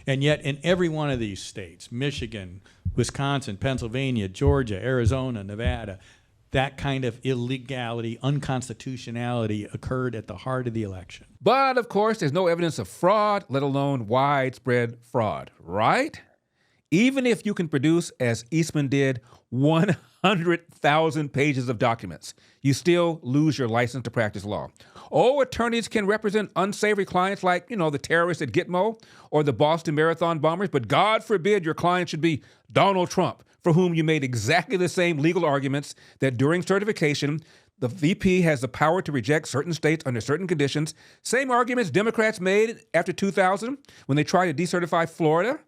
And yet in every one of these states, Michigan, Wisconsin, Pennsylvania, Georgia, Arizona, Nevada, that kind of illegality, unconstitutionality occurred at the heart of the election. But, of course, there's no evidence of fraud, let alone widespread fraud, right? Even if you can produce, as Eastman did, 100,000 pages of documents, you still lose your license to practice law. Oh, attorneys can represent unsavory clients like, the terrorists at Gitmo or the Boston Marathon bombers, but God forbid your client should be Donald Trump, for whom you made exactly the same legal arguments that during certification, the VP has the power to reject certain states under certain conditions. Same arguments Democrats made after 2000 when they tried to decertify Florida.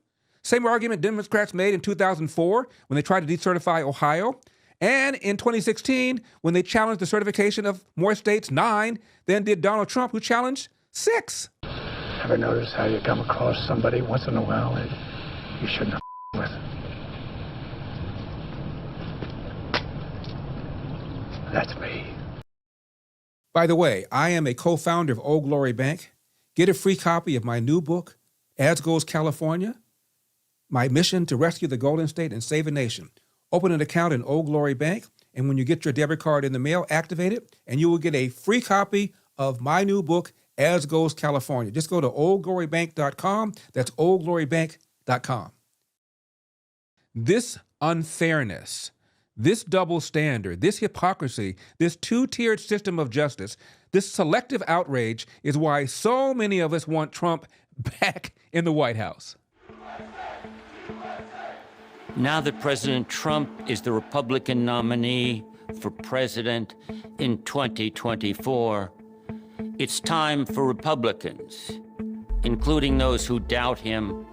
Same argument Democrats made in 2004 when they tried to decertify Ohio. And in 2016, when they challenged the certification of more states, 9, than did Donald Trump, who challenged 6. Ever notice how you come across somebody once in a while that you shouldn't have with? That's me. By the way, I am a co-founder of Old Glory Bank. Get a free copy of my new book, As Goes California, My Mission to Rescue the Golden State and Save a Nation. Open an account in Old Glory Bank, and when you get your debit card in the mail, activate it, and you will get a free copy of my new book, As Goes California. Just go to oldglorybank.com. That's oldglorybank.com. This unfairness, this double standard, this hypocrisy, this two-tiered system of justice, this selective outrage is why so many of us want Trump back in the White House. Now that President Trump is the Republican nominee for president in 2024, it's time for Republicans, including those who doubt him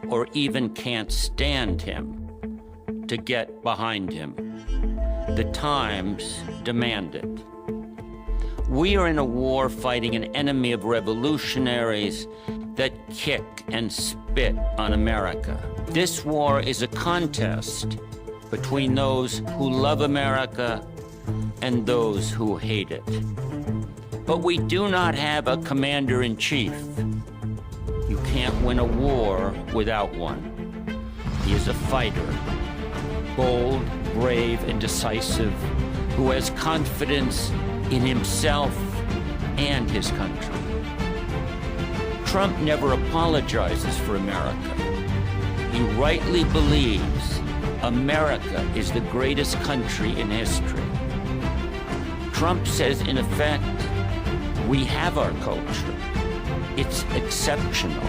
or even can't stand him, to get behind him. The times demand it. We are in a war fighting an enemy of revolutionaries that kick and spit on America. This war is a contest between those who love America and those who hate it. But we do not have a commander-in-chief. You can't win a war without one. He is a fighter, bold, brave, and decisive, who has confidence in himself and his country. Trump never apologizes for America. He rightly believes America is the greatest country in history. Trump says, in effect, we have our culture. It's exceptional,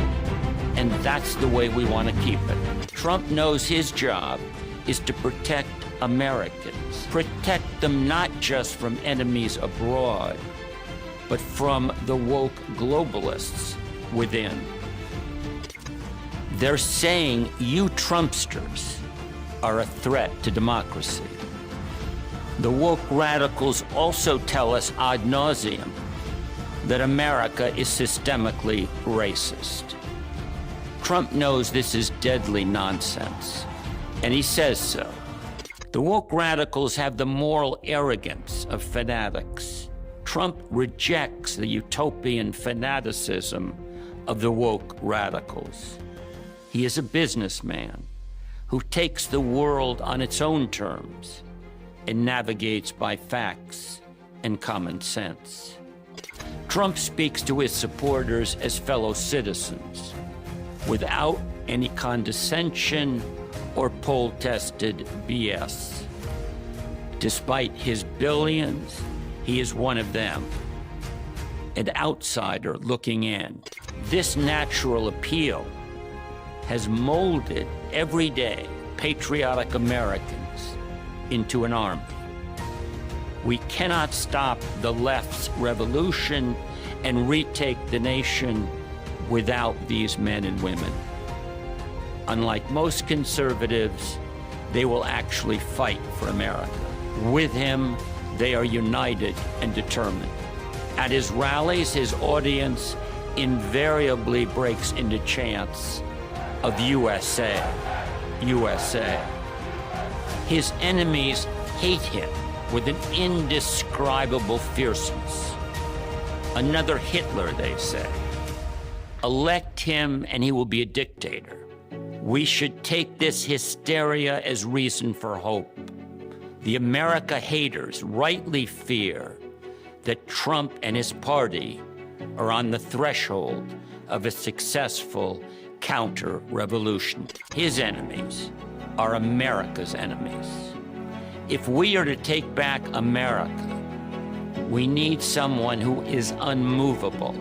and that's the way we want to keep it. Trump knows his job is to protect Americans, protect them not just from enemies abroad, but from the woke globalists within. They're saying you Trumpsters are a threat to democracy. The woke radicals also tell us ad nauseum that America is systemically racist. Trump knows this is deadly nonsense, and he says so. The woke radicals have the moral arrogance of fanatics. Trump rejects the utopian fanaticism of the woke radicals. He is a businessman who takes the world on its own terms and navigates by facts and common sense. Trump speaks to his supporters as fellow citizens, without any condescension or poll-tested BS. Despite his billions, he is one of them, an outsider looking in. This natural appeal has molded everyday patriotic Americans into an army. We cannot stop the left's revolution and retake the nation without these men and women. Unlike most conservatives, they will actually fight for America. With him, they are united and determined. At his rallies, his audience invariably breaks into chants of USA, USA. His enemies hate him with an indescribable fierceness. Another Hitler, they say. Elect him and he will be a dictator. We should take this hysteria as reason for hope. The America haters rightly fear that Trump and his party are on the threshold of a successful counter-revolution. His enemies are America's enemies. If we are to take back America, we need someone who is unmovable,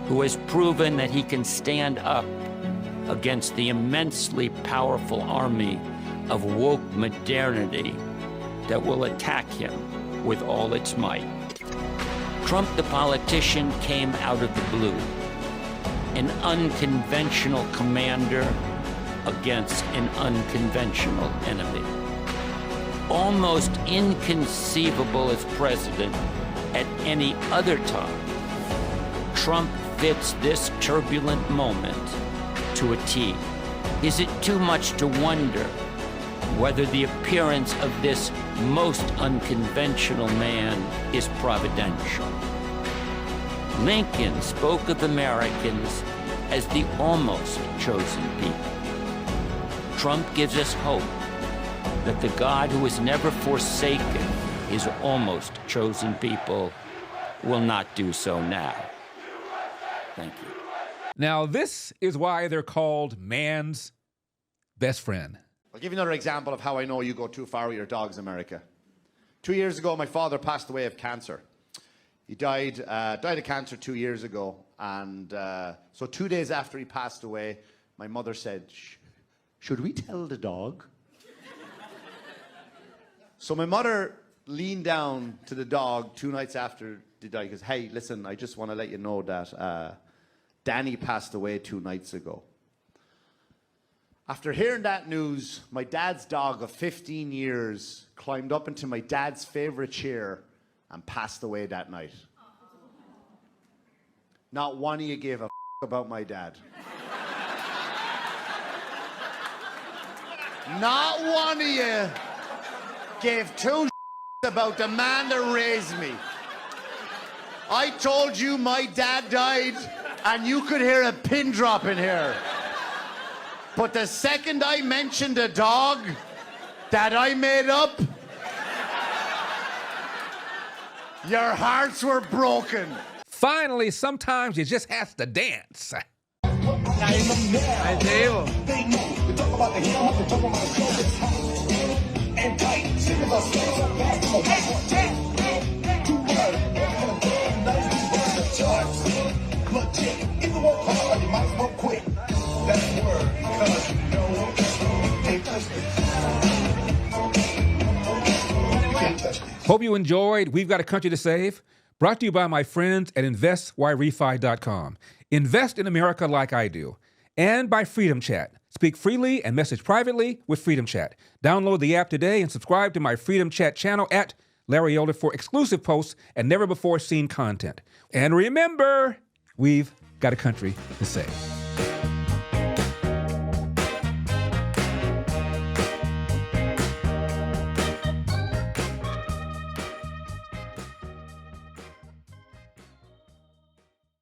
who has proven that he can stand up against the immensely powerful army of woke modernity that will attack him with all its might. Trump, the politician, came out of the blue, an unconventional commander against an unconventional enemy. Almost inconceivable as president at any other time, Trump fits this turbulent moment to a T. Is it too much to wonder whether the appearance of this most unconventional man is providential? Lincoln spoke of Americans as the almost chosen people. Trump gives us hope that the God who has never forsaken his almost chosen people will not do so now. Thank you. Now, this is why they're called man's best friend. I'll give you another example of how I know you go too far with your dogs, America. 2 years ago, my father passed away of cancer. He died of cancer 2 years ago. And so 2 days after he passed away, my mother said, should we tell the dog? So my mother leaned down to the dog 2 nights after he died. He goes, hey, listen, I just want to let you know that Danny passed away 2 nights ago. After hearing that news, my dad's dog of 15 years climbed up into my dad's favorite chair and passed away that night. Not one of you gave a about my dad. Not one of you gave two about the man that raised me. I told you my dad died and you could hear a pin drop in here. But the second I mentioned a dog that I made up, your hearts were broken. Finally, sometimes you just have to dance. Hope you enjoyed We've Got a Country to Save. Brought to you by my friends at InvestYRefy.com. Invest in America like I do. and by Freedom Chat. Speak freely and message privately with Freedom Chat. Download the app today and subscribe to my Freedom Chat channel at Larry Elder for exclusive posts and never-before-seen content. And remember, we've got a country to save.